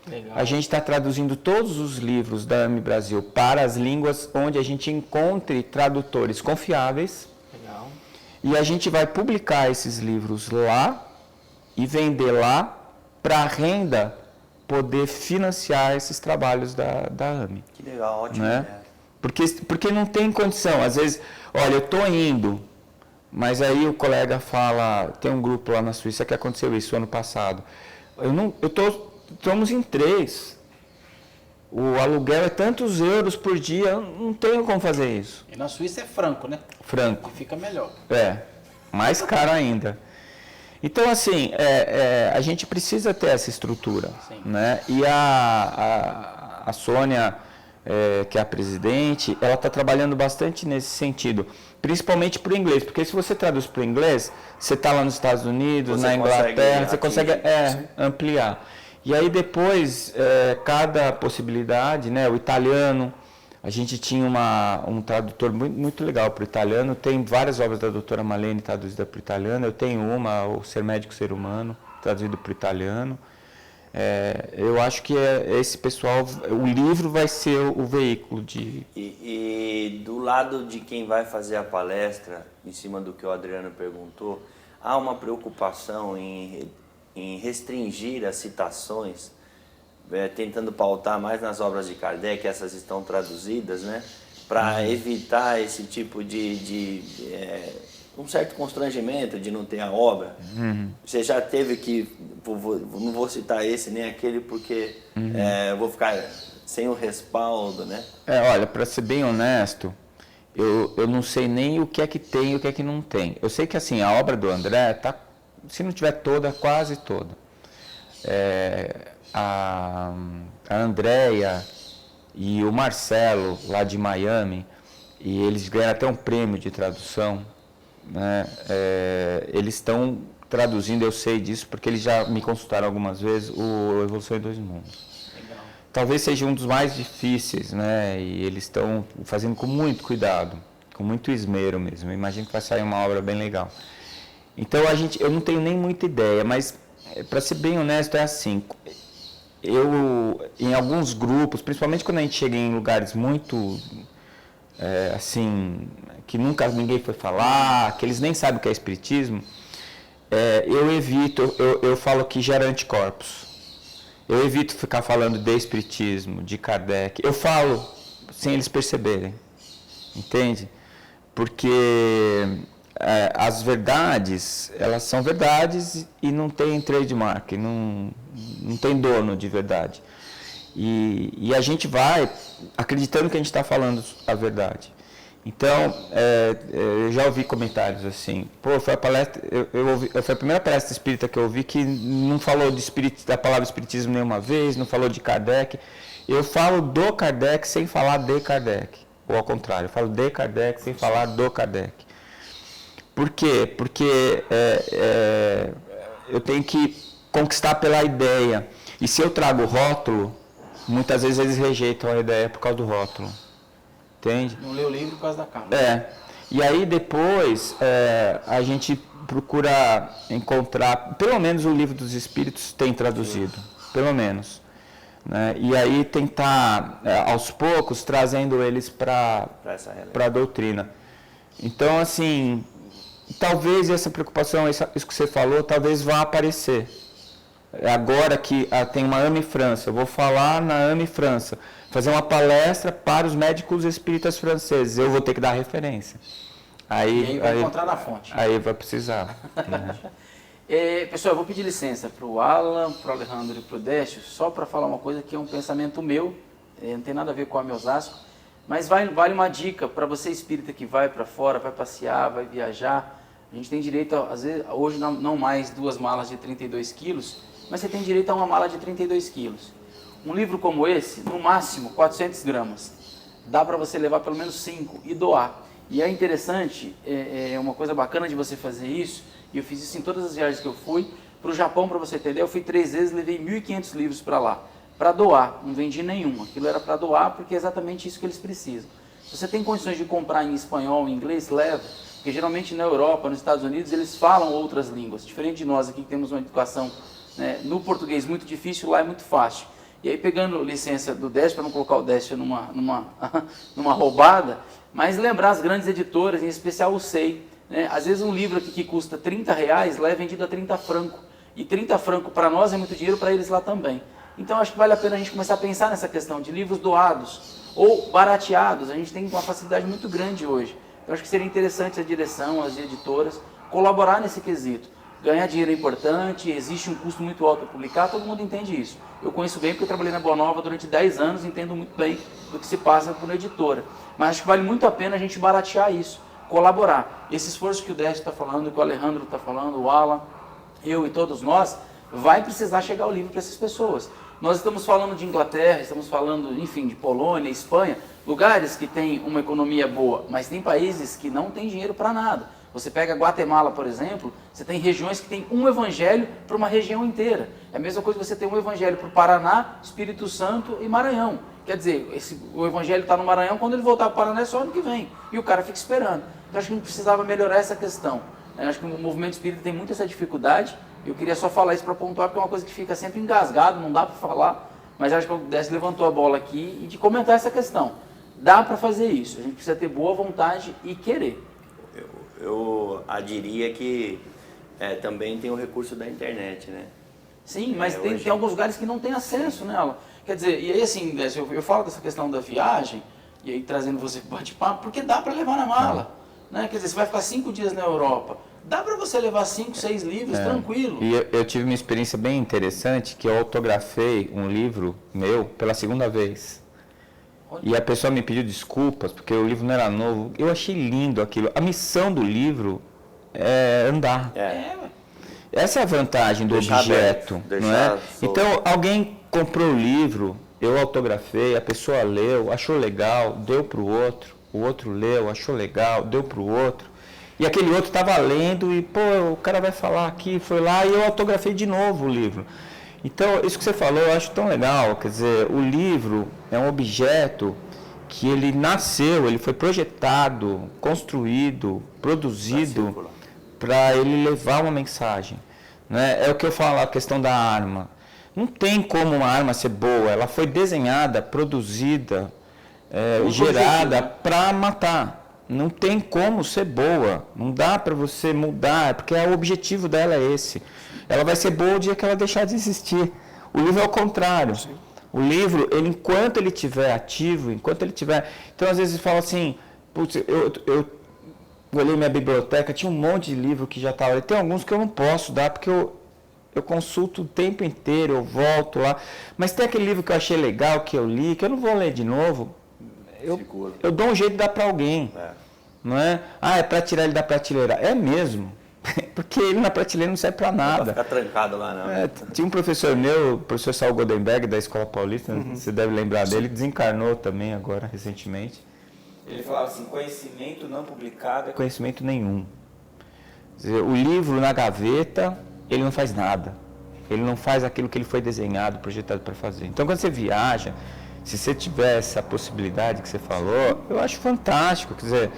Legal. A gente está traduzindo todos os livros da AME Brasil para as línguas onde a gente encontre tradutores confiáveis. Legal. E a gente vai publicar esses livros lá e vender lá para a renda poder financiar esses trabalhos da AME. Que legal, ótimo. Né? Porque não tem condição. Às vezes, olha, eu estou indo, mas aí o colega fala, tem um grupo lá na Suíça que aconteceu isso ano passado. Estamos em 3. O aluguel é tantos euros por dia, eu não tenho como fazer isso. E na Suíça é franco, né? Franco. E fica melhor. Mais caro ainda. Então, assim, a gente precisa ter essa estrutura. Sim. Né? E a Sônia, que é a presidente, ela está trabalhando bastante nesse sentido, principalmente para o inglês, porque se você traduz para o inglês, você está lá nos Estados Unidos, Você na Inglaterra, você consegue sim. ampliar. E aí depois, cada possibilidade, né, o italiano, a gente tinha um tradutor muito legal para o italiano, tem várias obras da doutora Malene traduzidas para o italiano, eu tenho uma, O Ser Médico, Ser Humano, traduzido para o italiano. Eu acho que esse pessoal, o livro vai ser o veículo de... E do lado de quem vai fazer a palestra, em cima do que o Adriano perguntou, há uma preocupação em restringir as citações, tentando pautar mais nas obras de Kardec, essas estão traduzidas, né, para evitar esse tipo de um certo constrangimento de não ter a obra. Você já teve que, não vou citar esse nem aquele porque eu vou ficar sem o respaldo, né? Olha, para ser bem honesto, eu não sei nem o que é que tem e o que é que não tem. Eu sei que assim, a obra do André está, se não tiver toda, quase toda. A Andréia e o Marcelo, lá de Miami, e eles ganharam até um prêmio de tradução, né? Eles estão traduzindo, eu sei disso, porque eles já me consultaram algumas vezes, o Evolução em Dois Mundos. Legal. Talvez seja um dos mais difíceis, né? E eles estão fazendo com muito cuidado, com muito esmero mesmo. Eu imagino que vai sair uma obra bem legal. Então, eu não tenho nem muita ideia, mas, para ser bem honesto, é assim, em alguns grupos, principalmente quando a gente chega em lugares muito, assim, que nunca ninguém foi falar, que eles nem sabem o que é espiritismo, eu evito, eu falo que gera anticorpos. Eu evito ficar falando de espiritismo, de Kardec. Eu falo sem eles perceberem, entende? Porque... as verdades, elas são verdades e não tem trademark, não tem dono de verdade. E a gente vai acreditando que a gente está falando a verdade. Então, eu já ouvi comentários assim, foi a palestra, foi a primeira palestra espírita que eu ouvi que não falou da palavra espiritismo nenhuma vez, não falou de Kardec. Eu falo do Kardec sem falar de Kardec, ou ao contrário, eu falo de Kardec sem falar do Kardec. Por quê? Porque eu tenho que conquistar pela ideia. E se eu trago o rótulo, muitas vezes eles rejeitam a ideia por causa do rótulo. Entende? Não lê o livro por causa da capa. E aí depois a gente procura encontrar, pelo menos o Livro dos Espíritos tem traduzido, pelo menos. Né? E aí tentar, aos poucos, trazendo eles para a doutrina. Então, assim... Talvez essa preocupação, isso que você falou, talvez vá aparecer. Agora que tem uma AME França, eu vou falar na AME França, fazer uma palestra para os médicos espíritas franceses, eu vou ter que dar referência. E aí vai encontrar na fonte. Aí vai precisar. Né? Pessoal, eu vou pedir licença para o Alan, para o Alejandro e para o Décio, só para falar uma coisa que é um pensamento meu, não tem nada a ver com a AME Osasco, mas vale uma dica para você espírita que vai para fora, vai passear, vai viajar. A gente tem direito, às vezes, hoje não mais 2 malas de 32 quilos, mas você tem direito a uma mala de 32 quilos. Um livro como esse, no máximo 400 gramas. Dá para você levar pelo menos 5 e doar. E é interessante, é uma coisa bacana de você fazer isso, e eu fiz isso em todas as viagens que eu fui. Para o Japão, para você entender, eu fui 3 vezes, levei 1.500 livros para lá, para doar, não vendi nenhum. Aquilo era para doar porque é exatamente isso que eles precisam. Se você tem condições de comprar em espanhol, em inglês, leva, porque geralmente na Europa, nos Estados Unidos, eles falam outras línguas, diferente de nós aqui que temos uma educação, né, no português muito difícil, lá é muito fácil. E aí, pegando licença do Décio, para não colocar o Décio numa roubada, mas lembrar as grandes editoras, em especial o SEI, né? Às vezes um livro aqui que custa R$30, lá é vendido a 30 francos. E 30 francos para nós é muito dinheiro, para eles lá também. Então acho que vale a pena a gente começar a pensar nessa questão de livros doados ou barateados. A gente tem uma facilidade muito grande hoje. Então acho que seria interessante a direção, as editoras, colaborar nesse quesito. Ganhar dinheiro é importante, existe um custo muito alto para publicar, todo mundo entende isso. Eu conheço bem porque eu trabalhei na Boa Nova durante 10 anos, entendo muito bem do que se passa por uma editora. Mas acho que vale muito a pena a gente baratear isso, colaborar. Esse esforço que o Décio está falando, que o Alejandro está falando, o Alan, eu e todos nós, vai precisar chegar o livro para essas pessoas. Nós estamos falando de Inglaterra, estamos falando, enfim, de Polônia, Espanha, lugares que têm uma economia boa, mas tem países que não têm dinheiro para nada. Você pega Guatemala, por exemplo, você tem regiões que tem um evangelho para uma região inteira. É a mesma coisa que você tem um evangelho para o Paraná, Espírito Santo e Maranhão. Quer dizer, o evangelho está no Maranhão, quando ele voltar para o Paraná é só ano que vem. E o cara fica esperando. Então acho que a gente precisava melhorar essa questão. Acho que o movimento espírita tem muito essa dificuldade. Eu queria só falar isso para pontuar, porque é uma coisa que fica sempre engasgado, não dá para falar. Mas acho que o Décio levantou a bola aqui e de comentar essa questão. Dá para fazer isso. A gente precisa ter boa vontade e querer. Eu diria que também tem o recurso da internet, né? Sim, mas tem alguns lugares que não tem acesso nela. Quer dizer, e aí assim, eu falo dessa questão da viagem, e aí trazendo você para o bate-papo, porque dá para levar na mala. Né? Quer dizer, você vai ficar 5 dias na Europa, dá para você levar 5, 6 livros, tranquilo. E eu tive uma experiência bem interessante, que eu autografei um livro meu pela 2ª vez. E a pessoa me pediu desculpas, porque o livro não era novo. Eu achei lindo aquilo. A missão do livro é andar. Essa é a vantagem do objeto, não é? Então, alguém comprou o livro, eu autografei, a pessoa leu, achou legal, deu para o outro leu, achou legal, deu para o outro. E aquele outro estava lendo e, o cara vai falar aqui, foi lá e eu autografei de novo o livro. Então, isso que você falou, eu acho tão legal. Quer dizer, o livro é um objeto que ele nasceu, ele foi projetado, construído, produzido para ele levar uma mensagem. Né? É o que eu falo, a questão da arma. Não tem como uma arma ser boa, ela foi desenhada, produzida, gerada para matar. Não tem como ser boa, não dá para você mudar, porque o objetivo dela é esse. Ela vai ser boa o dia que ela deixar de existir. O livro é o contrário. Sim. O livro, enquanto ele estiver ativo, enquanto ele estiver... Então, às vezes, fala assim, putz, eu olhei minha biblioteca, tinha um monte de livro que já estava ali. Tem alguns que eu não posso dar, porque eu consulto o tempo inteiro, eu volto lá. Mas tem aquele livro que eu achei legal, que eu li, que eu não vou ler de novo. Eu dou um jeito de dar para alguém. Não é? É para tirar ele da prateleira. É mesmo. Porque ele na prateleira não serve para nada. Não vai ficar trancado lá, não. Tinha um professor meu, o professor Saul Goldenberg, da Escola Paulista, você deve lembrar dele, desencarnou também agora, recentemente. Ele falava assim, conhecimento não publicado é conhecimento nenhum. Quer dizer, o livro na gaveta, ele não faz nada. Ele não faz aquilo que ele foi desenhado, projetado para fazer. Então, quando você viaja, se você tiver essa possibilidade que você falou, eu acho fantástico. Quer dizer,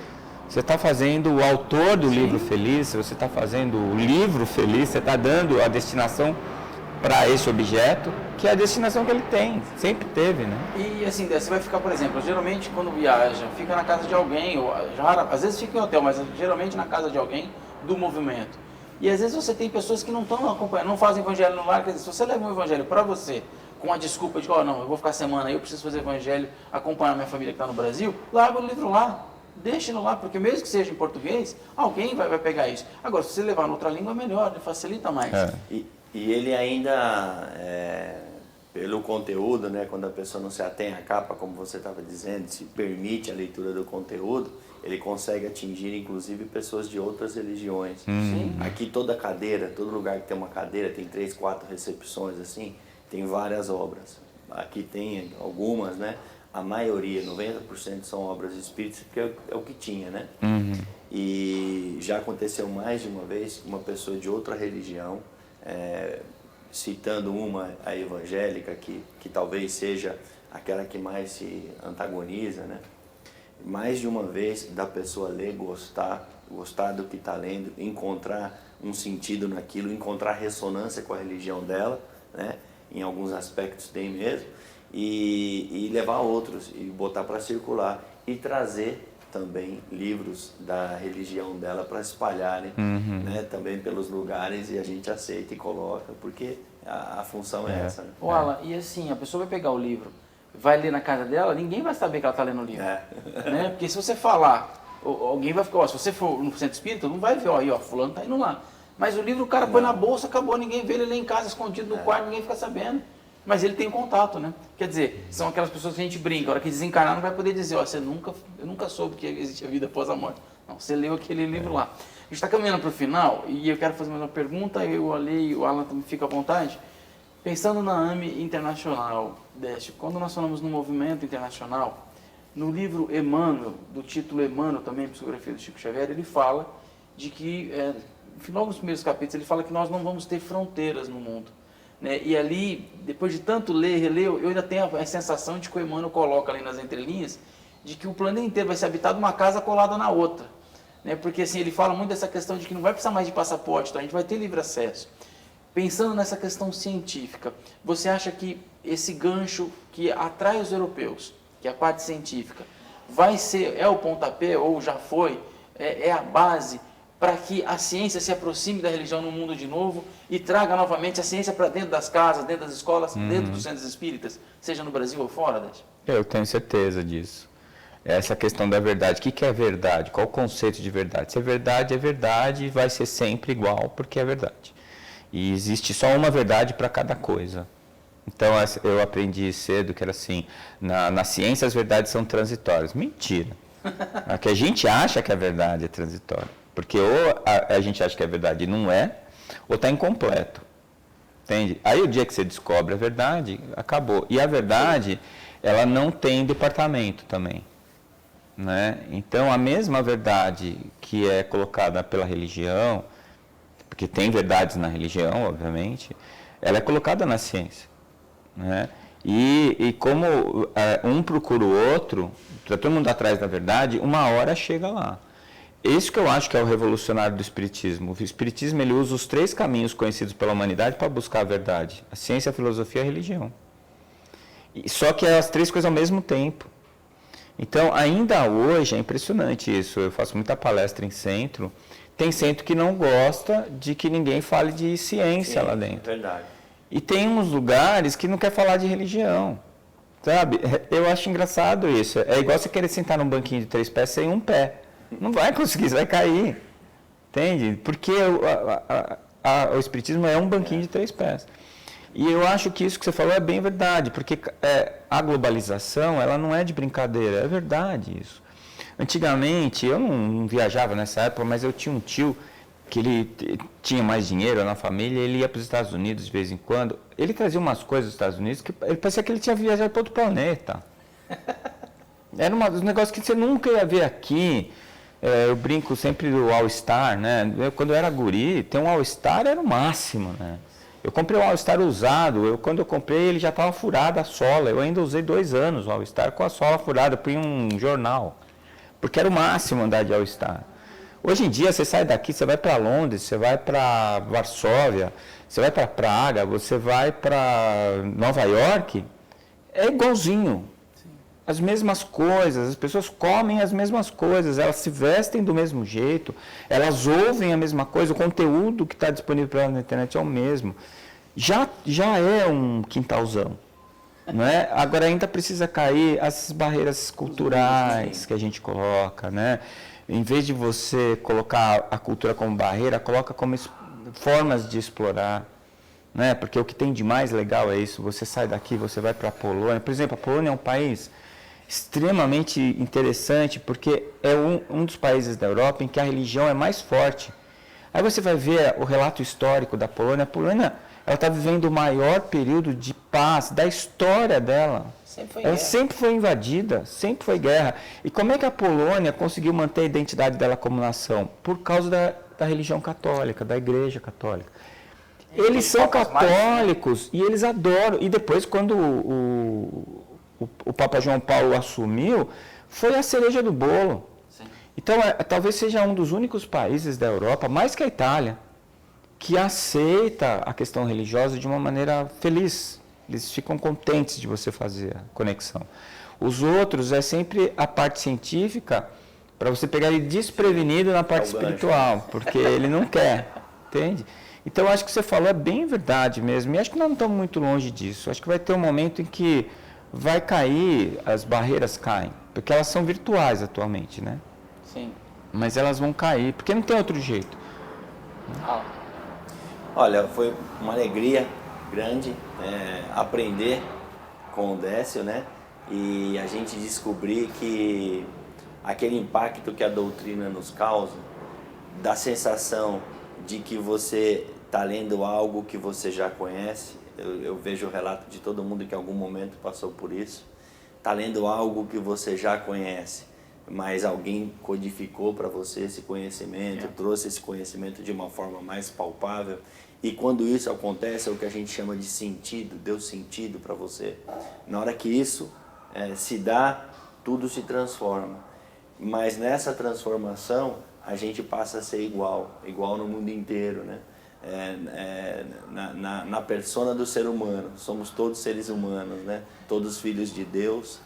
você está fazendo o autor do livro feliz, você está fazendo o livro feliz, você está dando a destinação para esse objeto, que é a destinação que ele tem, sempre teve, né? E assim, você vai ficar, por exemplo, geralmente quando viaja, fica na casa de alguém, ou às vezes fica em hotel, mas geralmente na casa de alguém do movimento. E às vezes você tem pessoas que não estão acompanhando, não fazem evangelho no lar, quer dizer, se você leva um evangelho para você, com a desculpa de, não, eu vou ficar semana aí, eu preciso fazer evangelho, acompanhar minha família que está no Brasil, larga o livro lá. Deixe ele lá, porque mesmo que seja em português, alguém vai pegar isso. Agora, se você levar em outra língua, é melhor, facilita mais. E ele ainda pelo conteúdo, né, quando a pessoa não se atém à capa, como você estava dizendo, se permite a leitura do conteúdo, ele consegue atingir inclusive pessoas de outras religiões. Aqui toda cadeira, todo lugar que tem uma cadeira, tem 3, 4 recepções assim, tem várias obras. Aqui tem algumas, né? A maioria, 90% são obras espíritas, porque é o que tinha, né? E já aconteceu mais de uma vez uma pessoa de outra religião, citando a evangélica, que talvez seja aquela que mais se antagoniza, né? Mais de uma vez da pessoa ler, gostar do que está lendo, encontrar um sentido naquilo, encontrar ressonância com a religião dela, né? Em alguns aspectos tem mesmo, e levar outros, e botar para circular, e trazer também livros da religião dela para espalharem, né? Também pelos lugares, e a gente aceita e coloca, porque a função é essa. Né? Ô, Alan, e assim, a pessoa vai pegar o livro, vai ler na casa dela, ninguém vai saber que ela está lendo o livro. Né? Porque se você falar, alguém vai ficar, se você for no centro espírita, não vai ver, aí, fulano está indo lá. Mas o livro o cara põe na bolsa, acabou, ninguém vê ele lá em casa, escondido no quarto, ninguém fica sabendo. Mas ele tem contato, né? Quer dizer, são aquelas pessoas que a gente brinca, a hora que desencarnar não vai poder dizer, eu nunca soube que existia vida após a morte. Não, você leu aquele livro lá. A gente está caminhando para o final, e eu quero fazer mais uma pergunta, eu ali, o Alan também fica à vontade. Pensando na AME Internacional, Décio, quando nós falamos no movimento internacional, no livro Emmanuel, do título Emmanuel, também, psicografia do Chico Xavier, ele fala de que, logo nos primeiros capítulos, ele fala que nós não vamos ter fronteiras no mundo. Né? E ali, depois de tanto ler e reler, eu ainda tenho a sensação de que o Emmanuel coloca ali nas entrelinhas, de que o planeta inteiro vai ser habitado uma casa colada na outra. Né? Porque assim, ele fala muito dessa questão de que não vai precisar mais de passaporte, então a gente vai ter livre acesso. Pensando nessa questão científica, você acha que esse gancho que atrai os europeus, que é a parte científica, é o pontapé, ou já foi, é a base para que a ciência se aproxime da religião no mundo de novo e traga novamente a ciência para dentro das casas, dentro das escolas, dentro dos centros espíritas, seja no Brasil ou fora, Décio? Eu tenho certeza disso. Essa questão da verdade. O que é verdade? Qual o conceito de verdade? Se é verdade e vai ser sempre igual, porque é verdade. E existe só uma verdade para cada coisa. Então, eu aprendi cedo que era assim, na ciência as verdades são transitórias. Mentira. A que a gente acha que a verdade é transitória. Porque ou a gente acha que a verdade não é, ou está incompleto. Entende? Aí o dia que você descobre a verdade, acabou. E a verdade, ela não tem departamento também. Né? Então, a mesma verdade que é colocada pela religião, porque tem verdades na religião, obviamente, ela é colocada na ciência. Né? E como um procura o outro, está todo mundo atrás da verdade, uma hora chega lá. Isso que eu acho que é o revolucionário do Espiritismo. O Espiritismo ele usa os 3 caminhos conhecidos pela humanidade para buscar a verdade. A ciência, a filosofia e a religião. Só que é as 3 coisas ao mesmo tempo. Então, ainda hoje, é impressionante isso. Eu faço muita palestra em centro. Tem centro que não gosta de que ninguém fale de ciência lá dentro. É verdade. E tem uns lugares que não quer falar de religião. Sabe? Eu acho engraçado isso. É igual você querer sentar num banquinho de 3 pés sem um pé. Não vai conseguir, você vai cair. Entende? Porque o Espiritismo é um banquinho de 3 pés. E eu acho que isso que você falou é bem verdade, porque a globalização, ela não é de brincadeira, é verdade isso. Antigamente, eu não viajava nessa época, mas eu tinha um tio que ele tinha mais dinheiro na família, ele ia para os Estados Unidos de vez em quando. Ele trazia umas coisas dos Estados Unidos que ele parecia que ele tinha viajado para outro planeta. Era um negócio que você nunca ia ver aqui. Eu brinco sempre do All-Star, né? Quando eu era guri, ter um All-Star era o máximo, né? Eu comprei um All-Star usado, quando eu comprei ele já estava furado a sola, eu ainda usei 2 anos o All-Star com a sola furada, eu punha um jornal, porque era o máximo andar de All-Star. Hoje em dia você sai daqui, você vai para Londres, você vai para Varsóvia, você vai para Praga, você vai para Nova York, é igualzinho. As mesmas coisas, as pessoas comem as mesmas coisas, elas se vestem do mesmo jeito, elas ouvem a mesma coisa, o conteúdo que está disponível para elas na internet é o mesmo. Já é um quintalzão. Não é? Agora ainda precisa cair as barreiras culturais que a gente coloca. Né? Em vez de você colocar a cultura como barreira, coloca como formas de explorar. né? Porque o que tem de mais legal é isso, você sai daqui, você vai para a Polônia. Por exemplo, a Polônia é um país extremamente interessante, porque é um dos países da Europa em que a religião é mais forte. Aí você vai ver o relato histórico da Polônia. A Polônia, ela está vivendo o maior período de paz da história dela. Ela sempre foi invadida, sempre foi guerra. E como é que a Polônia conseguiu manter a identidade dela como nação? Por causa da religião católica, da igreja católica. Eles são católicos e eles adoram. E depois, quando o Papa João Paulo assumiu, foi a cereja do bolo. Sim. Então, talvez seja um dos únicos países da Europa, mais que a Itália, que aceita a questão religiosa de uma maneira feliz. Eles ficam contentes de você fazer a conexão. Os outros é sempre a parte científica para você pegar ele desprevenido na parte espiritual, porque ele não quer, entende? Então, eu acho que você falou é bem verdade mesmo, e acho que nós não estamos muito longe disso. Acho que vai ter um momento em que vai cair, as barreiras caem, porque elas são virtuais atualmente, né? Sim. Mas elas vão cair, porque não tem outro jeito. Olha, foi uma alegria grande aprender com o Décio, né? E a gente descobrir que aquele impacto que a doutrina nos causa, da sensação de que você está lendo algo que você já conhece. Eu vejo o relato de todo mundo que em algum momento passou por isso. Está lendo algo que você já conhece, mas alguém codificou para você esse conhecimento, trouxe esse conhecimento de uma forma mais palpável. E quando isso acontece, é o que a gente chama de sentido, deu sentido para você. Na hora que isso se dá, tudo se transforma. Mas nessa transformação, a gente passa a ser igual no mundo inteiro, né? Na persona do ser humano. Somos todos seres humanos, né? Todos filhos de Deus,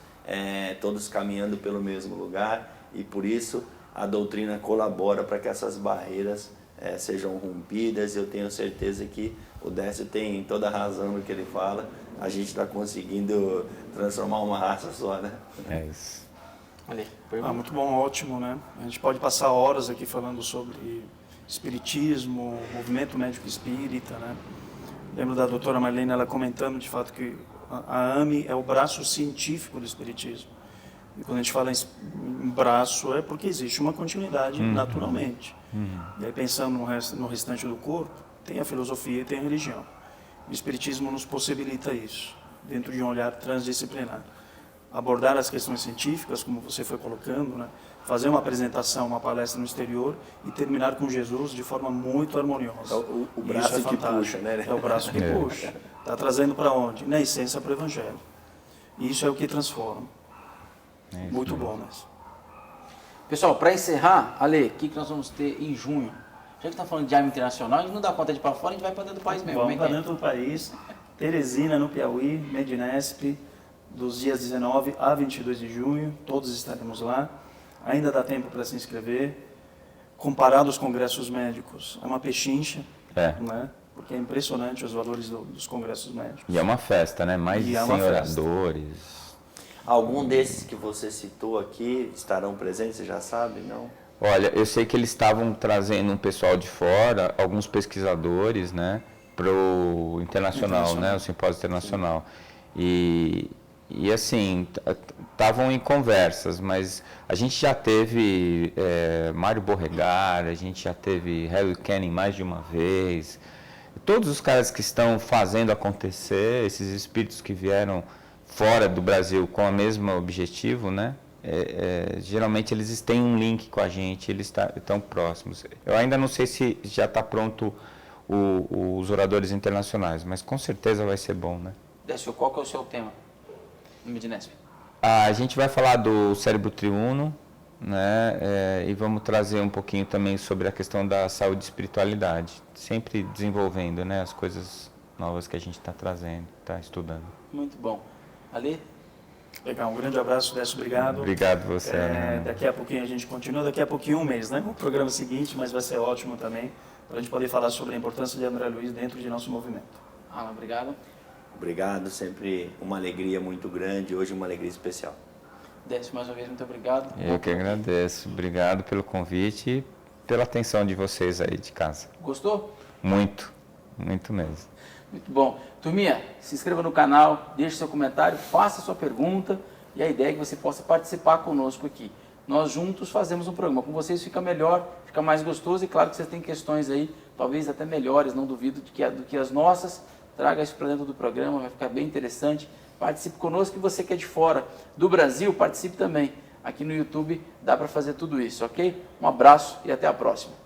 todos caminhando pelo mesmo lugar, e por isso a doutrina colabora para que essas barreiras sejam rompidas. Eu tenho certeza que o Décio tem toda a razão no que ele fala. A gente está conseguindo transformar uma raça só, né? É isso. Muito bom, ótimo, né? A gente pode passar horas aqui falando sobre espiritismo, movimento médico espírita, né? Lembro da doutora Marlene, ela comentando de fato que a AME é o braço científico do espiritismo. E quando a gente fala em braço, é porque existe uma continuidade naturalmente. E aí, pensando no restante do corpo, tem a filosofia e tem a religião. O espiritismo nos possibilita isso, dentro de um olhar transdisciplinar. Abordar as questões científicas, como você foi colocando, né? Fazer uma apresentação, uma palestra no exterior e terminar com Jesus de forma muito harmoniosa. O braço que puxa, né? É o braço que puxa. Está trazendo para onde? Na essência, para o Evangelho. E isso é o que transforma. Muito bom, né? Pessoal, para encerrar, Ale, o que nós vamos ter em junho? Já que está falando de AME internacional, a gente não dá conta de ir para fora, a gente vai para dentro do país mesmo. Vamos para dentro do país. Teresina, no Piauí, Medinesp, dos dias 19 a 22 de junho, todos estaremos lá. Ainda dá tempo para se inscrever. Comparado aos congressos médicos, é uma pechincha, né? Porque é impressionante os valores dos congressos médicos. E é uma festa, né? Mais de 100 oradores. Algum desses que você citou aqui estarão presentes, você já sabe, não? Olha, eu sei que eles estavam trazendo um pessoal de fora, alguns pesquisadores, né? Para o internacional, né? O simpósio internacional. E assim, estavam em conversas, mas a gente já teve Mário Borregar, a gente já teve Harry Kenning mais de uma vez. Todos os caras que estão fazendo acontecer, esses espíritos que vieram fora do Brasil com o mesmo objetivo, né? Geralmente eles têm um link com a gente, eles estão próximos. Eu ainda não sei se já está pronto os oradores internacionais, mas com certeza vai ser bom, né? Décio, qual que é o seu tema no Medinesp? A gente vai falar do cérebro triuno, né? E vamos trazer um pouquinho também sobre a questão da saúde e espiritualidade, sempre desenvolvendo, né, as coisas novas que a gente está trazendo, está estudando. Muito bom. Ali? Legal, um grande abraço, Décio, obrigado. Obrigado você. Daqui a pouquinho a gente continua, daqui a pouquinho um mês, né? O programa seguinte, mas vai ser ótimo também, para a gente poder falar sobre a importância de André Luiz dentro de nosso movimento. Alan, obrigado. Obrigado, sempre uma alegria muito grande, hoje uma alegria especial. Décio, mais uma vez, muito obrigado. Eu que agradeço. Obrigado pelo convite e pela atenção de vocês aí de casa. Gostou? Muito, muito mesmo. Muito bom. Turminha, se inscreva no canal, deixe seu comentário, faça sua pergunta e a ideia é que você possa participar conosco aqui. Nós juntos fazemos um programa. Com vocês fica melhor, fica mais gostoso e claro que vocês têm questões aí, talvez até melhores, não duvido do que as nossas. Traga isso para dentro do programa, vai ficar bem interessante. Participe conosco e você que é de fora do Brasil, participe também. Aqui no YouTube dá para fazer tudo isso, ok? Um abraço e até a próxima.